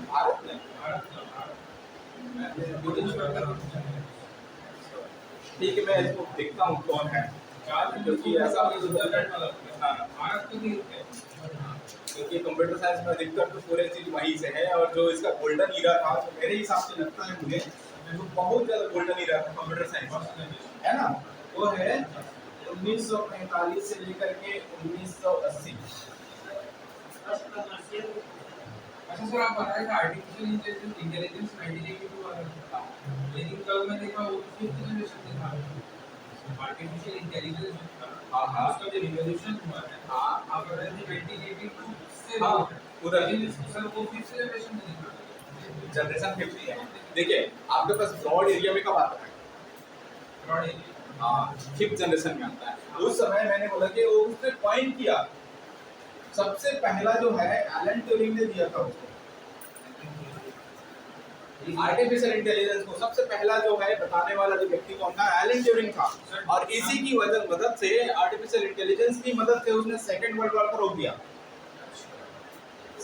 भारत में ठीक है, मैं इसको देखता हूँ कौन है, क्योंकि ऐसा भारत को भी है, क्योंकि कंप्यूटर साइंस में अधिकतर तो पूरे चीज वहीं से है, और जो इसका गोल्डन ईरा था तो मेरे हिसाब से लगता है मुझे तो बहुत ज्यादा गोल्डन ईरा था कंप्यूटर साइंस, है ना। वो है 1945 से लेकर के 1980। अच्छा सर, आप बताइए था आर्टिफिशियल इंटेलिजेंस 1982 वाला था, लेकिन कल मैं देखा वो 5th जनरेशन में था आर्टिफिशियल इंटेलिजेंस का। हाँ उसका जो रिवॉल्यूशन हुआ है, हाँ, आप बता रहे थे 1982 से हाँ, पूरा सर वो 5th जनरेशन में दिखा जनरेशन 50 है। देखिए आपके पास ब्रॉड एरिया में कब आता है? Broad area. हाँ, 5th जनरेशन में आता है। उस समय मैंने बोला कि वो उसने पॉइंट किया, सबसे पहला जो है एलन ट्यूरिंग ने दिया था उसको, आर्टिफिशियल इंटेलिजेंस को सबसे पहला जो है बताने वाला जो व्यक्ति कौन था? एलन ट्यूरिंग था। और इसी की मदद से, आर्टिफिशियल इंटेलिजेंस की मदद से उसने सेकेंड वर्ल्ड वॉर को रोक दिया।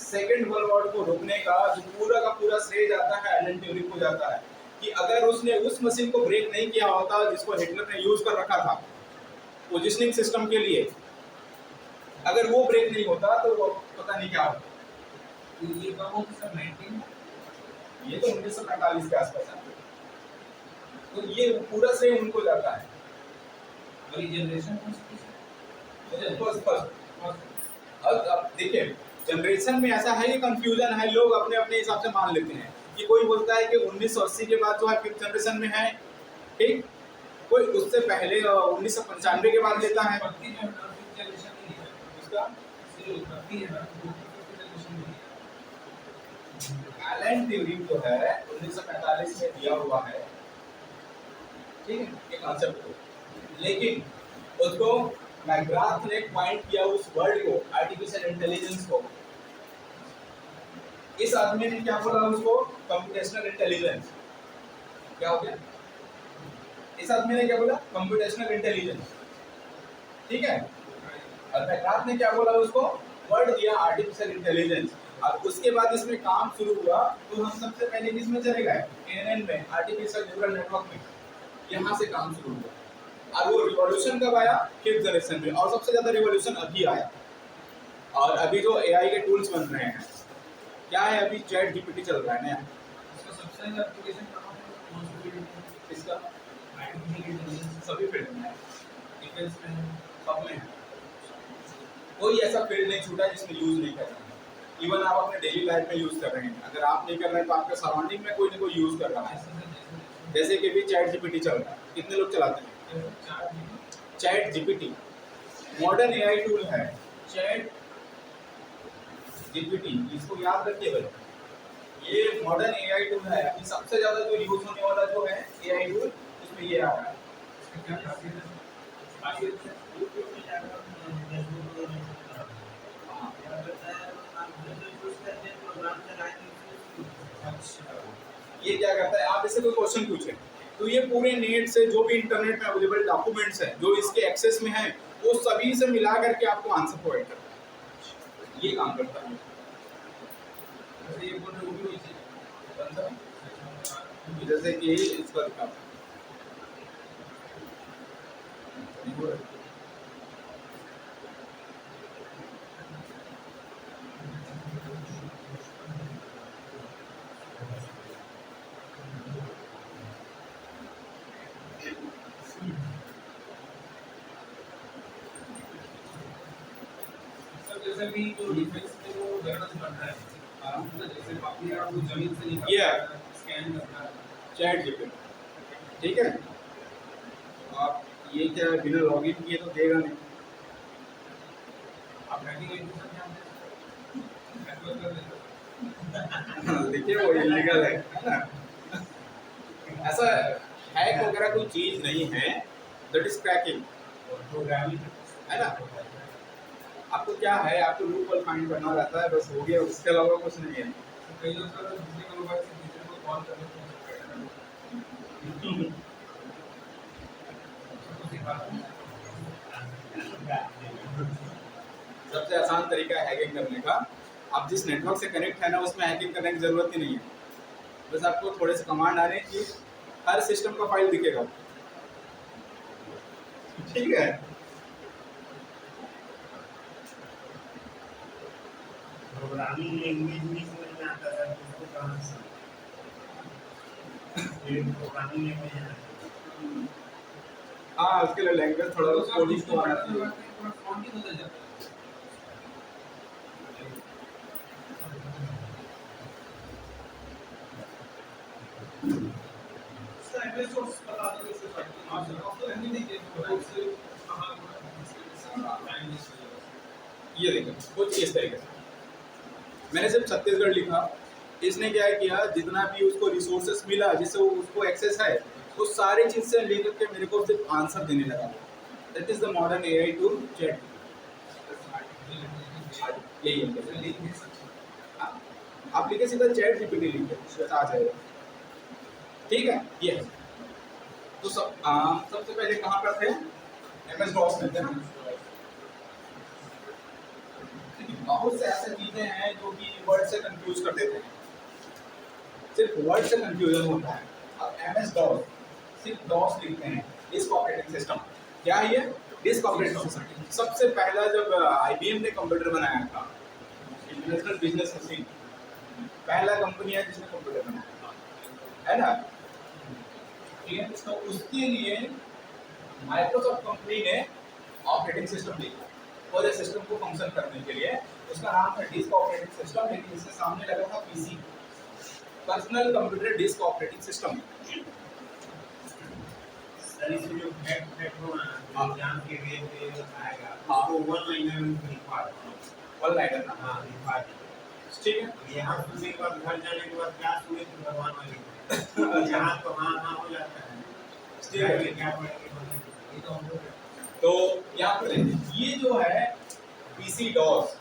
सेकेंड वर्ल्ड वॉर को रोकने का जो पूरा का पूरा श्रेय जाता है एलन ट्यूरिंग को जाता है, कि अगर उसने उस मशीन को ब्रेक नहीं किया होता जिसको हिटलर ने यूज कर रखा था पोजिशनिंग सिस्टम के लिए, अगर वो ब्रेक नहीं होता तो वो पता नहीं क्या होता। तो ये कब होता सर? 19 ये तो 1945 के आसपास है, तो ये पूरा श्रेय उनको जाता है। और ये जनरेशन अब देखिए जनरेशन में ऐसा है, ये कंफ्यूजन है, लोग अपने अपने हिसाब से मान लेते हैं कि कोई बोलता है कि 1980 के बाद जो है 5th जनरेशन में है, ठीक, कोई उससे पहले 1995 के बाद लेता है। उसका एलन ट्यूरिंग जो है 1945 में दिया हुआ है, ठीक है, ये कॉन्सेप्ट को, लेकिन उसको मैकग्राथ ने पॉइंट किया उस वर्ड को, आर्टिफिशियल इंटेलिजेंस को। इस आदमी ने क्या बोला उसको? Computational intelligence. क्या हो गया? इस आदमी ने क्या बोला? Computational intelligence. ठीक है, और मैकग्राथ ने क्या बोला उसको, वर्ड दिया आर्टिफिशियल इंटेलिजेंस। और उसके बाद इसमें काम शुरू हुआ तो हम सबसे पहले किसमें चले गए, एएनएन में, आर्टिफिशियल न्यूरल नेटवर्क में। यहाँ से काम शुरू हुआ और वो रिवॉल्यूशन कब आया, 5th जनरेशन में। और सबसे ज्यादा रिवॉल्यूशन अभी आया। और अभी जो एआई के टूल्स बन रहे हैं, क्या है, अभी चैट जीपीटी चल रहा है नया। इसका सबसे ज़्यादा एप्लीकेशन कहाँ पे है? कौन सी फील्ड में? इसका आर्टिफिशियल इंटेलिजेंस सभी फील्ड में है, डिफेंस में है। सब में है। कोई ऐसा फील्ड नहीं छूटा जिसमें यूज नहीं कर रहे हैं। इवन आप अपने डेली लाइफ में यूज कर रहे हैं। अगर आप नहीं कर रहे हैं तो आपके सराउंडिंग में कोई ना कोई यूज कर रहा है। जैसे कि भी चैट जीपीटी चल रहा है, कितने लोग चलाते हैं chat GPT? Modern AI tool है चैट जीपीटी, इसको याद रखिए भाई। ये मॉडर्न एआई टूल है। अभी सबसे ज्यादा जो यूज होने वाला जो है एआई टूल, उसमें ये आ रहा है। इसका क्या खासियत है? अच्छा, ये क्या करता है, आप इससे कोई क्वेश्चन पूछे तो ये पूरे नेट से जो भी इंटरनेट में अवेलेबल डॉक्यूमेंट्स हैं जो इसके एक्सेस में हैं, वो सभी से मिला करके आपको आंसर प्रोवाइड करता है। ये काम करता है। वैसे ये बोल रहे हो भी वही चीज़ है। जैसे कि इसका दिखाता है। सर जैसे भी जो डिफेंस में वो वेपन्स बन रहा है, मतलब जैसे बाकी आप वो जमीन से निकाल Yeah. स्कैन करता है। चैट जीपीटी, ठीक है। आप ये क्या है, बिना लॉगिन किए तो देगा नहीं। आप हैकिंग एजुकेशन जानते हैं? नेटवर्क कर देते हैं। देखिए वो इलीगल है ना। ऐसा हैक वगैरह कोई चीज नहीं है, दैट इज क्रैकिंग, प्रोग्रामिंग है ना। आपको क्या है, आपको लूप होल फाइंड करना रहता है, बस हो गया, उसके अलावा कुछ नहीं है। कई लोग सर दूसरे के मोबाइल से दूसरे को कॉल करके सबसे आसान तरीका है हैकिंग करने का। आप जिस नेटवर्क से कनेक्ट है ना, उसमें हैकिंग करने की जरूरत ही नहीं है। बस आपको थोड़े से कमांड आने की, हर सिस्टम का फाइल दिखेगा, ठीक है। प्रोग्रामिंग लैंग्वेज नहीं समझ में आता था, उसको कहाँ से प्रोग्रामिंग लैंग्वेज है। हाँ, उसके लिए लैंग्वेज थोड़ा कोडिंग तो आना चाहिए। फोन की बदल जाता है। सर एड्रेस सोर्स बता दो इससे फाइल आप सर तो रहने दीजिए तो इससे कहां टाइम ये देखो कुछ इस तरीके से मैंने सिर्फ छत्तीसगढ़ लिखा। इसने क्या किया, जितना भी उसको रिसोर्सेस मिला जिससे उसको एक्सेस है, उस सारी चीज से लेकर के मेरे को सिर्फ आंसर देने लगा। That is the modern AI tool chat. यही है, आप लिखे सीधा चैट जीपीटी लिखे, उसके आ जाएगा, ठीक है। ये है। तो सबसे पहले कहाँ पर थे, एमएस डॉस में थे ना। बहुत से ऐसे चीजें हैं जो कि वर्ड से कंफ्यूज कर देते हैं, सिर्फ वर्ड से कंफ्यूजन होता है। अब एमएस डॉस, सिर्फ डॉस लिखते हैं, डिस्क ऑपरेटिंग सिस्टम। क्या है ये, डिस्क ऑपरेटिंग सिस्टम। सबसे पहला जब आईबीएम ने कंप्यूटर बनाया था, इंटरनेशनल बिजनेस मशीन, पहला कंपनी है जिसने कंप्यूटर बनाया, है ना। ठीक है, तो उसके लिए माइक्रोसॉफ्ट कंपनी ने ऑपरेटिंग सिस्टम लिखा पूरे सिस्टम को फंक्शन करने के लिए। उसका नाम था डिस्क ऑपरेटिंग सिस्टम, लेकिन इसके सामने लगा था PC, personal computer disc operating system. Sir इसमें जो फैक्ट होगा एग्जाम के वे पे आएगा, हाँ। वो वन लाइनर में लिखवा दो। वन लाइनर ना, हाँ लिखवा दो। ठीक है। यहाँ सुनने के बाद घर जाने के बाद क्या सुने तो भगवान वाली यहाँ तो हाँ हाँ हो जाता है। ठीक है। क्या पढ़ेंगे ये तो हम लोग तो यहाँ पर ये जो है PC DOS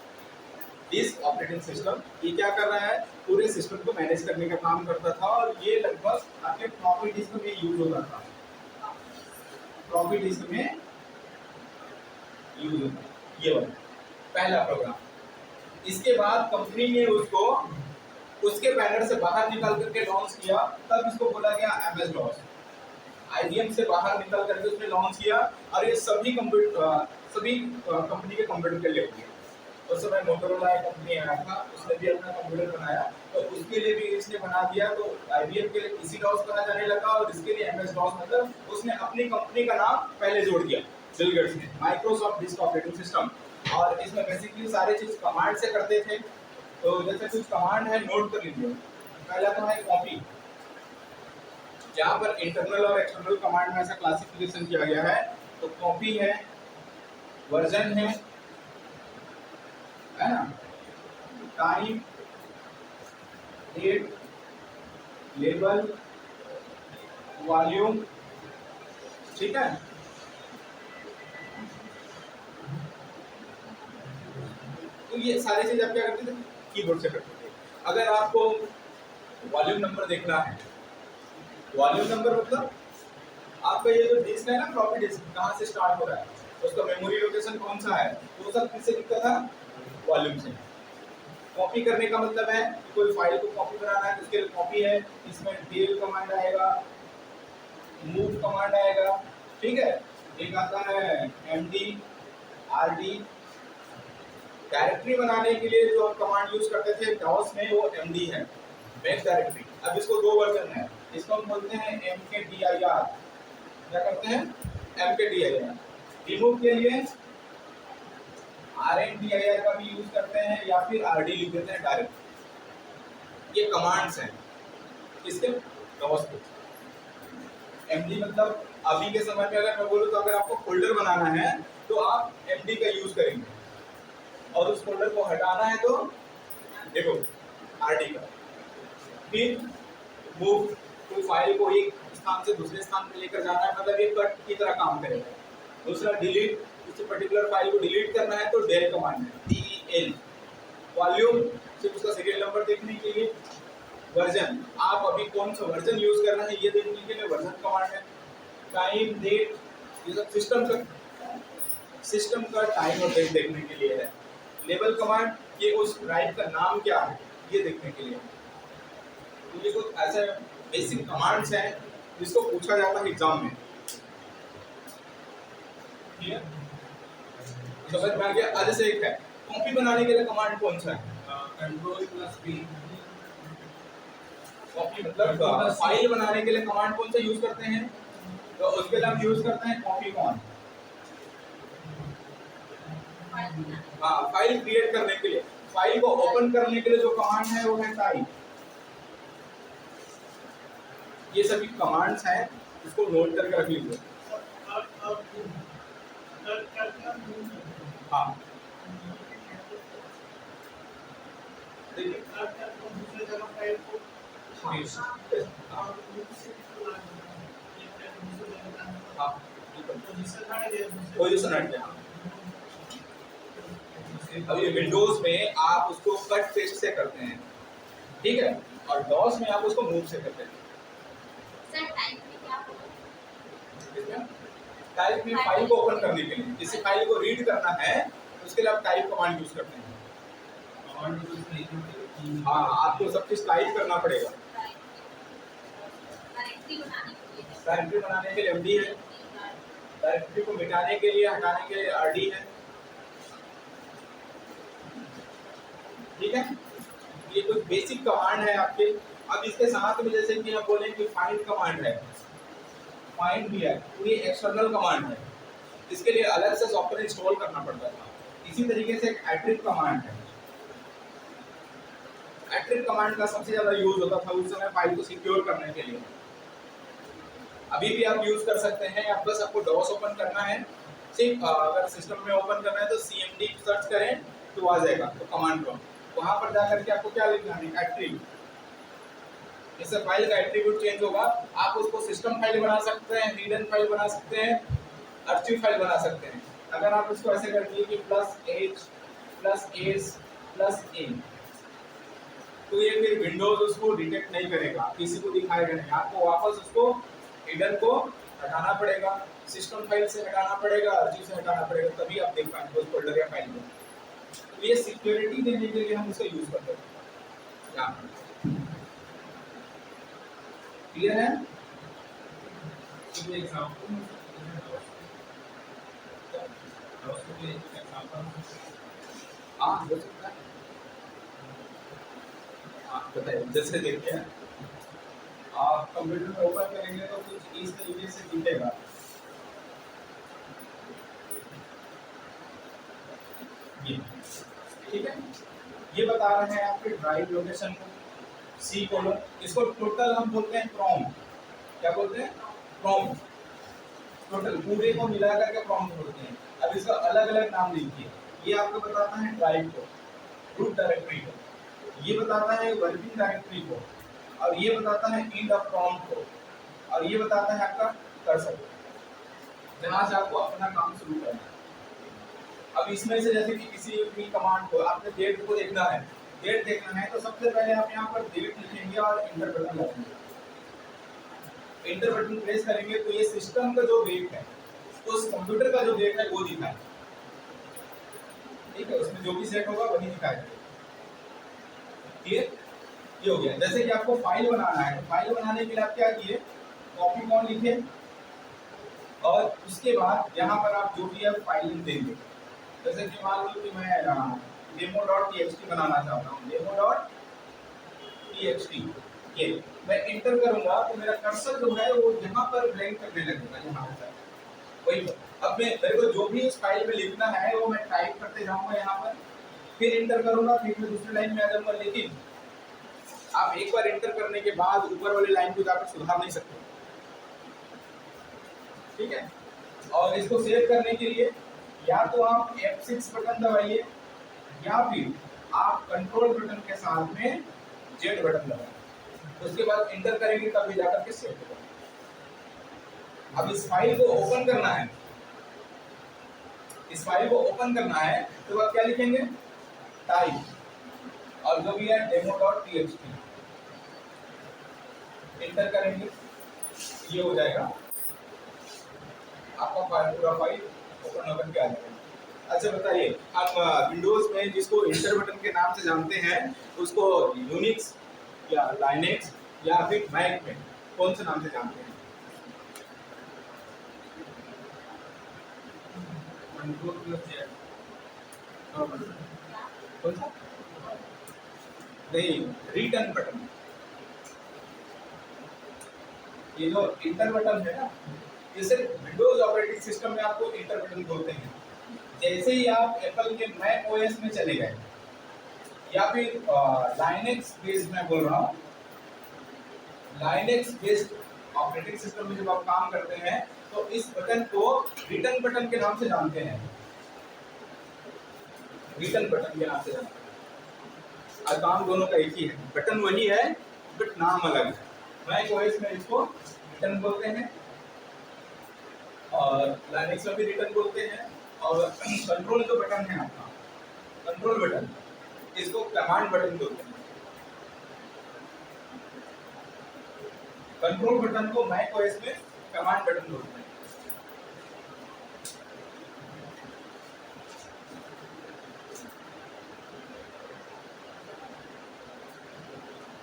disk operating system, ये क्या कर रहा है, पूरे सिस्टम को मैनेज करने का काम करता था। और ये लगभग आपके फ्लॉपी डिस्क में यूज होता था, फ्लॉपी डिस्क में यूज होता था। ये वाला पहला प्रोग्राम। इसके बाद कंपनी ने उसको उसके बैनर से बाहर निकाल करके लॉन्च किया, तब इसको बोला गया MS DOS। IBM से बाहर निकल करके उसने लॉन्च किया और ये सभी कंपनी के कंप्यूटर के लिए हो गया। उस समय मोटोरोला एक कंपनी आया था, उसने भी अपना कंप्यूटर बनाया, तो उसके लिए भी इसने बना दिया, तो IBM के लिए PC DOS कहा जाने लगा और इसके लिए MS DOS, मतलब उसने अपनी कंपनी का नाम पहले जोड़ दिया बिल गेट्स ने, माइक्रोसॉफ्ट डिस्क ऑपरेटिंग सिस्टम। और इसमें बेसिकली सारे चीज कमांड से करते थे। तो जैसे कुछ कमांड है, नोट कर लीजिए। पहला तो है कॉपी, जहाँ पर इंटरनल और एक्सटर्नल कमांड में ऐसा क्लासिफिकेशन किया गया है। तो कॉपी है, वर्जन है ना, टाइम, डेट, लेबल, वॉल्यूम, ठीक है। तो ये सारी चीज आप क्या करते थे, कीबोर्ड से करते थे। अगर आपको वॉल्यूम नंबर देखना है, वॉल्यूम नंबर मतलब आपका ये जो डिस्क है ना, फ्लॉपी डिस्क, कहाँ से स्टार्ट हो रहा है, उसका मेमोरी लोकेशन कौन सा है, वो सब किससे दिखता था, वॉल्यूम से। कॉपी करने का मतलब है कि कोई फाइल को कॉपी बनाना है तो उसके लिए कॉपी है, इसमें डेल कमांड आएगा, मूव कमांड आएगा, ठीक है। एक आता है MD, RD। डायरेक्टरी बनाने के लिए जो हम कमांड यूज करते थे DOS में, वो MD है, मेक डायरेक्टरी। अब इसको दो वर्जन है, इसको हम बोलते हैं MKDIR। क्या करते हैं, MKDIR। रिमूव के लिए RMDIR का भी यूज करते हैं, या फिर RD लिख देते हैं डायरेक्ट। ये कमांड्स हैं किसके, DOS के। MD मतलब अभी के समय में अगर मैं बोलूँ तो अगर आपको फोल्डर बनाना है तो आप MD का यूज करेंगे, और उस फोल्डर को हटाना है तो देखो RD का। फिर मूव, कोई फाइल को एक स्थान से दूसरे स्थान पे लेकर जाना है, मतलब ये कट की तरह काम करेगा। दूसरा डिलीट, किसी पर्टिकुलर फाइल को डिलीट करना है तो डेल कमांड है, DEL। वॉल्यूम, सिर्फ उसका सीरियल नंबर देखने के लिए। वर्जन, आप अभी कौन सा वर्जन यूज कर रहे हैं ये देखने के लिए वर्जन कमांड है। टाइम, डेट, ये सब सिस्टम का टाइम और डेट देखने के लिए है। लेबल कमांड, ये उस ड्राइव का नाम क्या है ये देखने के लिए। तो ये कुछ ऐसे बेसिक कमांड्स हैं जिसको पूछा जाता है एग्जाम में, ठीक है। समझ में आ गया। आज से एक है, कॉपी बनाने के लिए कमांड कौन सा है, Ctrl+V। कॉपी मतलब फाइल बनाने के लिए कमांड कौन सा यूज करते हैं, तो उसके लिए हम यूज करते हैं कॉपी कमांड। हाँ, फाइल क्रिएट करने के लिए, फाइल को ओपन करने के लिए जो कमांड है वो है टाइप। ये सभी कमांड्स हैं, इसको नोट करके रख लीजिए। हाँ देखिए, हाँ पोजीशन हट गया। अब ये विंडोज में आप उसको कट पेस्ट से करते हैं, ठीक है, और डॉस में आप उसको मूव से करते हैं। सर टाइप में क्या होगा, टाइप में फाइल को ओपन करने के लिए, किसी फाइल को रीड करना है तो उसके लिए आप टाइप कमांड यूज करते हैं। हाँ, आपको सब कुछ टाइप करना पड़ेगा। डायरेक्टरी बनाने के लिए MD है, डायरेक्टरी को मिटाने के लिए, हटाने के लिए RD है, ठीक है। ये कुछ बेसिक कमांड है आपके। अब इसके साथ में जैसे कि हम बोलें कि फाइंड कमांड है, फाइंड भी है, तो ये एक्सटर्नल कमांड है, इसके लिए अलग से सॉफ्टवेयर इंस्टॉल करना पड़ता था। इसी तरीके से एक एट्रिक कमांड है। एट्रिक कमांड का सबसे ज्यादा यूज होता था उस समय फाइल को सिक्योर करने के लिए। अभी भी आप यूज कर सकते हैं। अब बस आपको डॉस ओपन करना है, सिर्फ अगर सिस्टम में ओपन करना है तो CMD सर्च करें तो आ जाएगा, तो कमांड प्रॉम्प्ट वहां पर जाकर के आपको क्या लिखना है, एट्रिक। इससे फाइल का एट्रीब्यूट चेंज होगा। आप उसको सिस्टम फाइल बना सकते हैं, हिडन फाइल बना सकते हैं, आर्चिव फाइल बना सकते हैं। अगर आप इसको ऐसे कर दिए कि +H+S+A, तो ये फिर विंडोज उसको डिटेक्ट नहीं करेगा, किसी को दिखाएगा नहीं, आपको वापस उसको हिडन को हटाना पड़ेगा, सिस्टम फाइल से हटाना पड़ेगा, आर्चिव से हटाना पड़ेगा, तभी आप देख पाएंगे उस फोल्डर या फाइल में। तो ये सिक्योरिटी देने के लिए हम इसका यूज करते हैं। क्लियर है? तो एग्जांपल हाँ हो सकता है। आप बताइए, जैसे देखिए आप कंप्यूटर में ओपन करेंगे तो कुछ इस तरीके से दिखेगा। ये ठीक है, ये बता रहे हैं आपके ड्राइव लोकेशन को, सी कोलन, इसको टोटल हम बोलते हैं प्रॉम। क्या बोलते हैं? प्रॉम। टोटल पूरे को मिला करके प्रॉम बोलते हैं। अब इसका अलग अलग नाम लिखिए। ये आपको बताता है ड्राइव को, रूट डायरेक्टरी को, ये बताता है वर्किंग डायरेक्टरी को, और ये बताता है एंड ऑफ प्रॉम को, और ये बताता है आपका कर्सर, जहां से आपको अपना काम शुरू करना है। अब इसमें से जैसे कि किसी भी कमांड को आपने डेट को देखना है, डेट देखना है, तो सबसे पहले आप यहाँ पर डेट लिखेंगे और इंटर बटन दबाएंगे। इंटर बटन प्रेस करेंगे तो ये सिस्टम का जो डेट है, उस कंप्यूटर का जो डेट है वो दिखाएगा। ठीक है, उसमें जो भी सेट होगा वही दिखाएगा। क्लियर? ये हो गया। जैसे कि आपको फाइल बनाना है, तो फाइल बनाने के लिए आप क्या किए, कॉपी कौन लिखे, और उसके बाद यहाँ पर आप जो भी है फाइल देंगे। जैसे कि मान लो कि मैं demo.txt बनाना चाहता हूँ, demo.txt, ये मैं इंटर करूंगा तो मेरा कर्सर जो है वो यहाँ पर ब्लैंक करने लगेगा, यहाँ पर वही पर। अब मेरे को जो भी इस फाइल में लिखना है वो मैं टाइप करते जाऊंगा यहाँ पर, फिर इंटर करूंगा, फिर मैं दूसरी लाइन में आ जाऊंगा। लेकिन आप एक बार इंटर करने के बाद ऊपर वाली लाइन को जाकर सुधार नहीं सकते। ठीक है, और इसको सेव करने के लिए या तो आप F6 बटन दबाइए, या फिर आप कंट्रोल बटन के साथ में Z बटन दबाइए। उसके बाद इंटर करेंगे तब भी जाकर के सेव होगा। अब इस फाइल को ओपन करना है, इस फाइल को ओपन करना है तो आप क्या लिखेंगे, टाइप, और जो भी है demo.txt, इंटर करेंगे, ये हो जाएगा आपका फाइल, पूरा फाइल ओपन होकर के आ जाएगा। अच्छा बताइए, हम विंडोज में जिसको इंटर बटन के नाम से जानते हैं, उसको यूनिक्स या लाइनेक्स या फिर मैक में कौन से नाम से जानते हैं? Control plus Z. कौन सा? नहीं, रिटर्न बटन। ये जो इंटर बटन है ना, जैसे विंडोज ऑपरेटिंग सिस्टम में आपको इंटर बटन बोलते हैं। जैसे ही आप एप्पल के मैक ओएस में चले गए, या फिर लाइनेक्स बेस्ड में बोल रहा हूँ, लाइनेक्स बेस्ड ऑपरेटिंग सिस्टम में जब आप काम करते हैं तो इस बटन को रिटर्न बटन के नाम से जानते हैं। रिटर्न बटन के नाम से जानते हैं, और काम दोनों का एक ही है, बटन वही है बट नाम अलग है। मैक ओएस में इसको रिटर्न बोलते हैं, और लाइनेक्स में भी रिटर्न बोलते हैं, और कंट्रोल जो बटन है आपका, कंट्रोल बटन, इसको कमांड बटन बोलते हैं। कंट्रोल बटन को मैक ओएस में कमांड बटन बोलते हैं।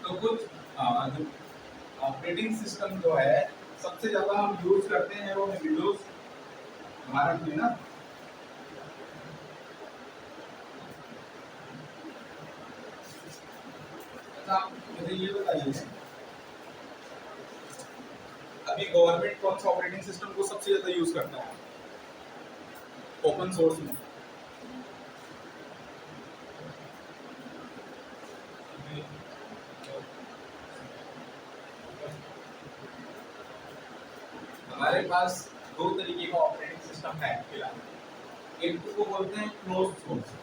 तो कुछ ऑपरेटिंग सिस्टम जो है सबसे ज्यादा हम यूज करते हैं वो विंडोज भारत में ना। अच्छा मुझे ये बताइए, अभी गवर्नमेंट कौन सा ऑपरेटिंग सिस्टम को सबसे ज्यादा यूज करता है ओपन सोर्स में? हमारे पास दो तरीके का ऑपरेटिंग सिस्टम है फिलहाल। एक को बोलते हैं क्लोज्ड सोर्स,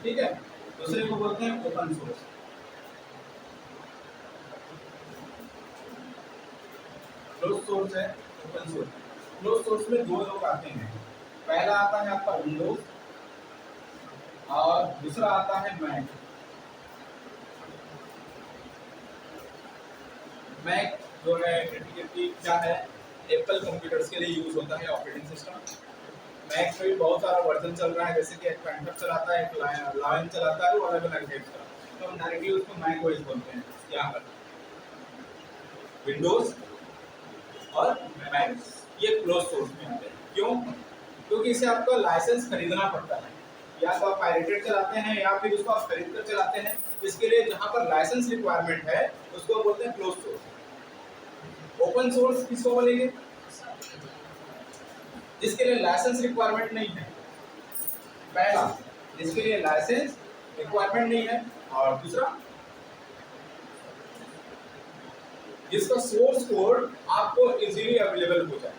ठीक है, दूसरे को बोलते हैं ओपन सोर्स। क्लोज्ड सोर्स है, ओपन सोर्स। क्लोज्ड सोर्स में दो लोग आते हैं, पहला आता है आपका विंडोज और दूसरा आता है मैक। मैक जो है क्रिटिकली क्या है, एप्पल कंप्यूटर्स के लिए यूज होता है ऑपरेटिंग सिस्टम। मैक में भी बहुत सारा वर्जन चल रहा है, जैसे कि एक पैंटम चलाता है, एक लायन चलाता है, वो अलग अलग टाइप का, तो हम डायरेक्टली उसको मैक ओएस बोलते हैं यहाँ पर। विंडोज और मैक ये क्लोज सोर्स में आते हैं। क्यों? क्योंकि इसे आपको लाइसेंस खरीदना पड़ता है, या तो आप पायरेटेड चलाते हैं या फिर उसको आप खरीद कर चलाते हैं। इसके लिए जहाँ पर लाइसेंस रिक्वायरमेंट है उसको बोलते हैं क्लोज सोर्स। ओपन सोर्स किसको बोलेंगे? जिसके लिए लाइसेंस रिक्वायरमेंट नहीं है, पहला जिसके लिए लाइसेंस रिक्वायरमेंट नहीं है, और दूसरा जिसका सोर्स कोड आपको इजीली अवेलेबल हो जाए,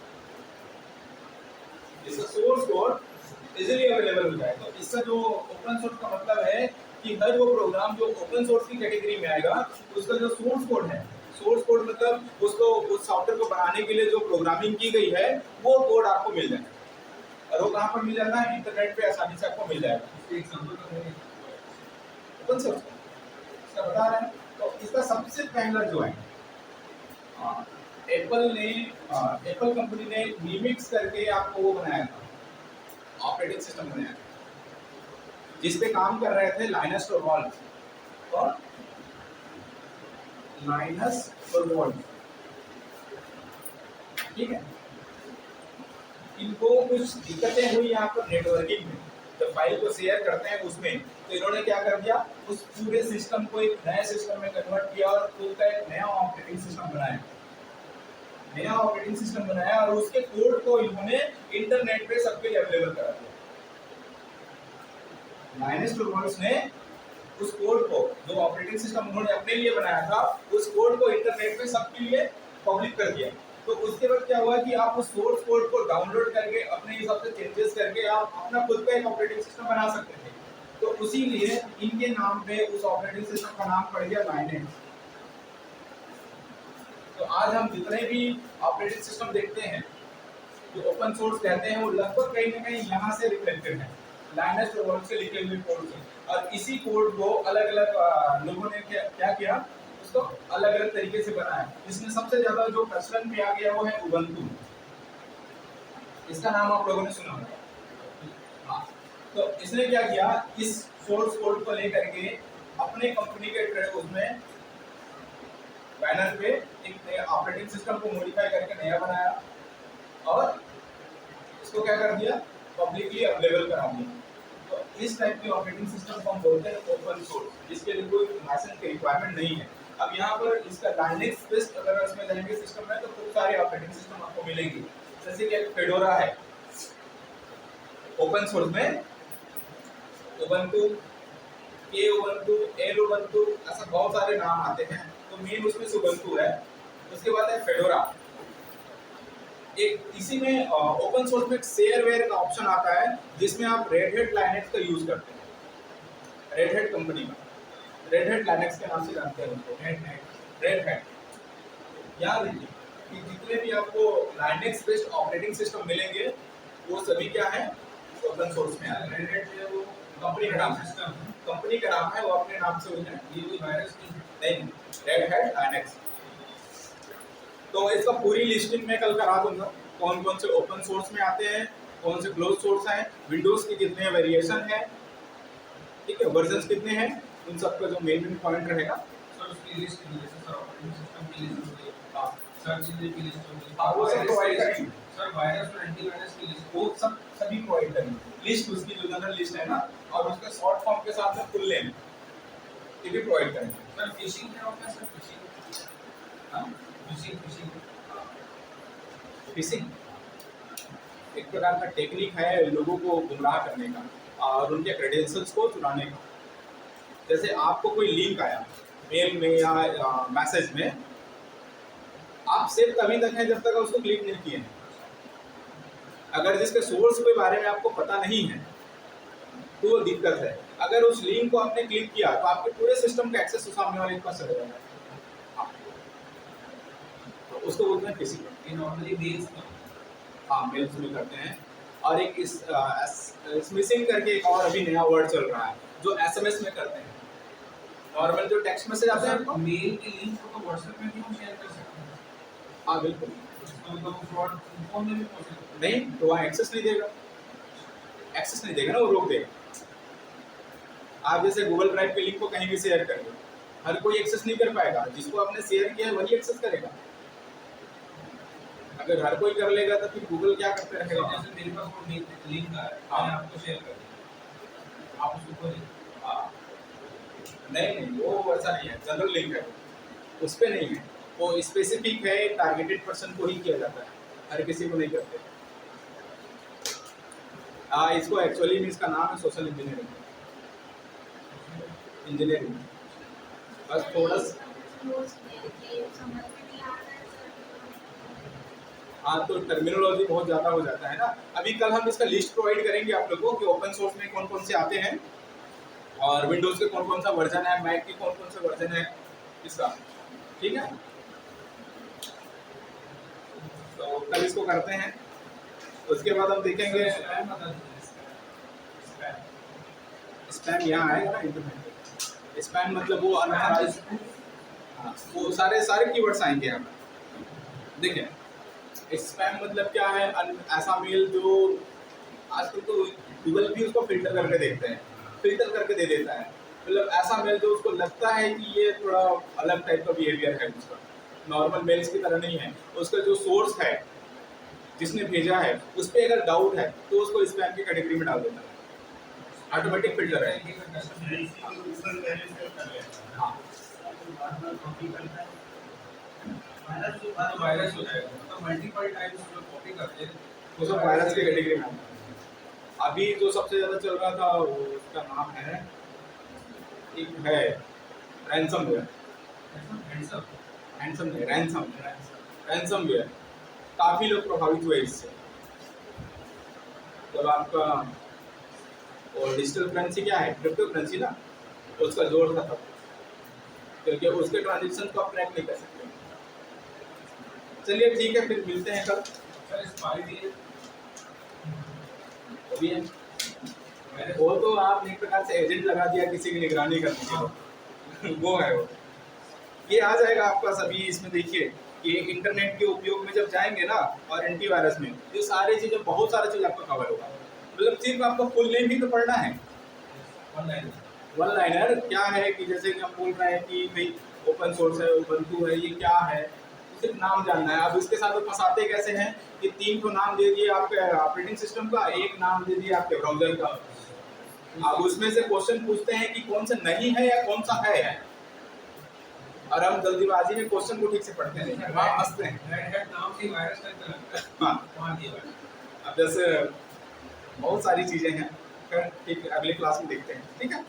जिसका सोर्स कोड इजीली अवेलेबल हो जाए। तो इसका जो ओपन सोर्स का मतलब है कि हर वो प्रोग्राम जो ओपन सोर्स की कैटेगरी में आएगा उसका जो सोर्स कोड है, सोर्स कोड मतलब उसको उस सॉफ्टवेयर को बनाने के लिए जो प्रोग्रामिंग की गई है वो कोड आपको मिल जाएगा। और वो कहाँ पर मिल जाता है? इंटरनेट पे आसानी से आपको मिल जाएगा। एग्जांपल ओपन सोर्स इसका बता रहे हैं। तो इसका सबसे पहला जो है एप्पल कंपनी ने नीमिक्स करके आपको वो बनाया था, ऑपरेटिंग सिस्टम बनाया था, जिस पे काम कर रहे थे लाइनस टॉरवाल्ड्स और लाइनस टॉरवाल्ड्स। ठीक है, इनको कुछ दिक्कतें हुई यहाँ पर नेटवर्किंग में, जब फाइल को शेयर करते हैं उसमें, तो इन्होंने क्या कर दिया, उस पूरे सिस्टम को एक नए सिस्टम में कन्वर्ट किया और खुद का एक नया ऑपरेटिंग सिस्टम बनाया, नया ऑपरेटिंग सिस्टम बनाया, और उसके कोड को इन्होंने इंटरनेट पे सबके लिए अवेलेबल करा दिया। लाइनस टॉरवाल्ड्स ने उस कोड को, जो ऑपरेटिंग सिस्टम उन्होंने अपने लिए बनाया था, उस कोड को इंटरनेट पे सबके लिए पब्लिक कर दिया। तो उसके बाद क्या हुआ कि आप उस सोर्स कोड को डाउनलोड करके अपने हिसाब से चेंजेस करके आप अपना खुद का एक ऑपरेटिंग सिस्टम बना सकते थे। तो उसी लिए इनके नाम पे उस ऑपरेटिंग सिस्टम का नाम पड़ गया लाइनस। तो आज हम जितने भी ऑपरेटिंग सिस्टम देखते हैं जो ओपन सोर्स कहते हैं, वो लगभग कहीं ना कहीं यहाँ से रिफ्लेक्टेड है, लाइनस टॉरवाल्ड्स से लिखे हुए कोड से। और इसी कोड को अलग अलग लोगों ने क्या किया, उसको अलग अलग तरीके से बनाया। इसमें सबसे ज्यादा जो प्रचलन में आ गया वो है उबंटू। इसका नाम आप लोगों ने सुना होगा। हाँ, तो इसने क्या किया, इस सोर्स कोड को लेकर के अपने कंपनी के उसमें बैनर पे एक नया ऑपरेटिंग सिस्टम को मॉडिफाई करके नया बनाया और इसको क्या कर दिया, पब्लिकली अवेलेबल करा दिया। तो इस टाइप के ऑपरेटिंग सिस्टम को हम बोलते हैं ओपन सोर्स, जिसके लिए कोई लाइसेंस की रिक्वायरमेंट नहीं है। अब यहाँ पर इसका लाइनक्स बेस्ड अगर इसमें जाएंगे सिस्टम है तो खूब सारे ऑपरेटिंग सिस्टम आपको मिलेंगे, जैसे कि एक फेडोरा है ओपन सोर्स में, उबंटू, के उबंटू, एल उबंटू, ऐसा बहुत सारे नाम आते हैं। तो मेन उसमें से उबंटू है। उसके बाद है फेडोरा। एक इसी में ओपन सोर्स में शेयरवेयर का ऑप्शन आता है, जिसमें आप रेड हैट लाइनक्स का यूज करते हैं। रेड हैट कंपनी का, रेड हैट लाइनक्स के नाम से जानते हैं उनको, रेड हैट। याद रखिए कि जितने भी आपको लाइनक्स बेस्ड ऑपरेटिंग सिस्टम मिलेंगे वो सभी क्या है, ओपन सोर्स में आए। रेड हैट जो कंपनी का नाम है, कंपनी का नाम है, वो अपने नाम से हुई है, ये कोई वायरस नहीं, रेड हैट लाइनक्स। तो इसका पूरी लिस्टिंग मैं कल करा दूंगा, कौन कौन से ओपन सोर्स में आते हैं, कौन से क्लोज सोर्स हैं, विंडोज के कितने वेरिएशन हैं, ठीक है, वर्जन्स कितने हैं, उन सबका जो मेन पॉइंट रहेगा। सर उसकी लिस्ट मिले सर, ऑपरेटिंग सिस्टम की लिस्ट हो गई, हां सर्च इंजन की लिस्ट हो गई, हाँ वो सब प्रोवाइड करेंगे सर, वायरस और एंटीवायरस की लिस्ट, वो सब सभी प्रोवाइड करेंगे। लिस्ट उसकी जो जनरल लिस्ट है ना, और उसका शॉर्ट फॉर्म के साथ में फुल नेम ये भी प्रोवाइड करेंगे। सर फिशिंग क्या होता है सर? फिशिंग, हाँ, फिशिंग फिशिंग फिशिंग एक प्रकार का टेक्निक है लोगों को गुमराह करने का और उनके क्रेडेंशियल्स को चुराने का। जैसे आपको कोई लिंक आया मेल में या मैसेज में, आप सिर्फ तभी तक हैं जब तक उसको क्लिक नहीं किए हैं। अगर जिसके सोर्स के बारे में आपको पता नहीं है तो वो दिक्कत है। अगर उस लिंक को आपने क्लिक किया तो आपके पूरे सिस्टम का एक्सेस उस सामने वाले के पास चला जाएगा, तो उसको बोलते हैं फिशिंग। ये नॉर्मली मेल्स में, हाँ मेल्स में करते हैं। और एक स्मिशिंग करके एक और अभी नया वर्ड चल रहा है जो एसएमएस में करते हैं। नॉर्मल जो टेक्स्ट मैसेज आते हैं मेल के लिंक को तो व्हाट्सएप में भी हम शेयर कर सकते हैं। हाँ बिल्कुल। उसका मतलब फ्रॉड फोन में भी पॉसिबल नहीं तो वहाँ एक्सेस नहीं देगा, एक्सेस नहीं देगा ना, वो रोक देगा। आप जैसे गूगल ड्राइव के लिंक को कहीं भी शेयर करेंगे, हर कोई एक्सेस नहीं कर पाएगा, जिसको आपने शेयर किया है वही एक्सेस करेगा। अगर हर कोई कर लेगा तो फिर गूगल क्या करते रहेगा? जैसे मेरे पास वो लिंक आ है, हाँ। मैं आपको शेयर कर दूँ, आप उसको खोलें। हाँ। नहीं वो वैसा नहीं है, जनरल लिंक है, उस पर नहीं है, वो स्पेसिफिक है, टारगेटेड पर्सन को ही किया जाता है, हर किसी को नहीं करते। इसको एक्चुअली में इसका नाम है सोशल इंजीनियरिंग, इंजीनियरिंग। बस थोड़ा हाँ तो टर्मिनोलॉजी बहुत ज़्यादा हो जाता है ना। अभी कल हम इसका लिस्ट प्रोवाइड करेंगे आप लोगों को कि ओपन सोर्स में कौन कौन से आते हैं और विंडोज़ के कौन कौन सा वर्जन है, मैक की कौन कौन से वर्जन है इसका, ठीक है। तो कल इसको करते हैं, उसके बाद हम देखेंगे। स्पैम बता दीजिए, स्पैम। स्पैम यहाँ आएगा ना इंटरनेट, स्पैम मतलब वो अनऑथराइज्ड, हाँ वो सारे कीवर्ड्स आएंगे यहाँ पे। देखिए स्पैम मतलब क्या है, ऐसा मेल जो आजकल तो गूगल भी उसको फिल्टर करके देखते हैं, फिल्टर करके दे देता है, मतलब ऐसा मेल जो उसको लगता है कि ये थोड़ा अलग टाइप का बिहेवियर है उसका, नॉर्मल मेल्स की तरह नहीं है, उसका जो सोर्स है जिसने भेजा है उस पर अगर डाउट है तो उसको स्पैम की कैटेगरी में डाल देता है, ऑटोमेटिक फिल्टर है। ऊपर बैलेंस कर लेता हाँ है, बार-बार कॉपी करता है, वायरस हो जाएगा, तो मल्टीपल टाइम्स जो कॉपी करते हैं वो सब वायरस की कैटेगरी में। अभी जो सबसे ज़्यादा चल रहा था वो उसका नाम है, एक है रैंसमवेयर, रैंसमवेयर काफ़ी लोग प्रभावित हुए इससे। जब आपका और डिजिटल करेंसी क्या है, क्रिप्टो करेंसी ना, उसका जोर था तब, क्योंकि उसके ट्रांजेक्शन को आप ट्रैक नहीं कर सकते। चलिए ठीक है, फिर मिलते हैं कल। सर स्पाई भी है, वो भी है, वो तो आपने एक प्रकार से एजेंट लगा दिया किसी की निगरानी करने के लिए, वो है वो। ये आ जाएगा आपका सभी इसमें। देखिए ये इंटरनेट के उपयोग में जब जाएंगे ना और एंटीवायरस में, ये सारी चीज़ें, बहुत सारा चीज़ आपका कवर होगा। मतलब सिर्फ आपको फुल नेम ही तो पढ़ना है। वन लाइनर क्या है कि जैसे कि हम बोल रहे हैं कि भाई ओपन सोर्स है, उबंटू है, ये क्या है, सिर्फ नाम जानना है। अब इसके साथ वो फंसाते कैसे हैं कि 3 को नाम दे दिए आपके ऑपरेटिंग सिस्टम का, एक नाम दे दिया आपके ब्राउजर का। अब उसमें से क्वेश्चन पूछते हैं कि कौन सा नहीं है या कौन सा है, और हम जल्दीबाजी में क्वेश्चन को ठीक से पढ़ते नहीं हैं, वहाँ फंसते हैं। रेड हैट नाम से वायरस टाइप का लगता है, हाँ वहाँ दिया हुआ है। अब जैसे बहुत सारी चीज़ें हैं, फिर ठीक है, अगली क्लास में देखते हैं, ठीक है।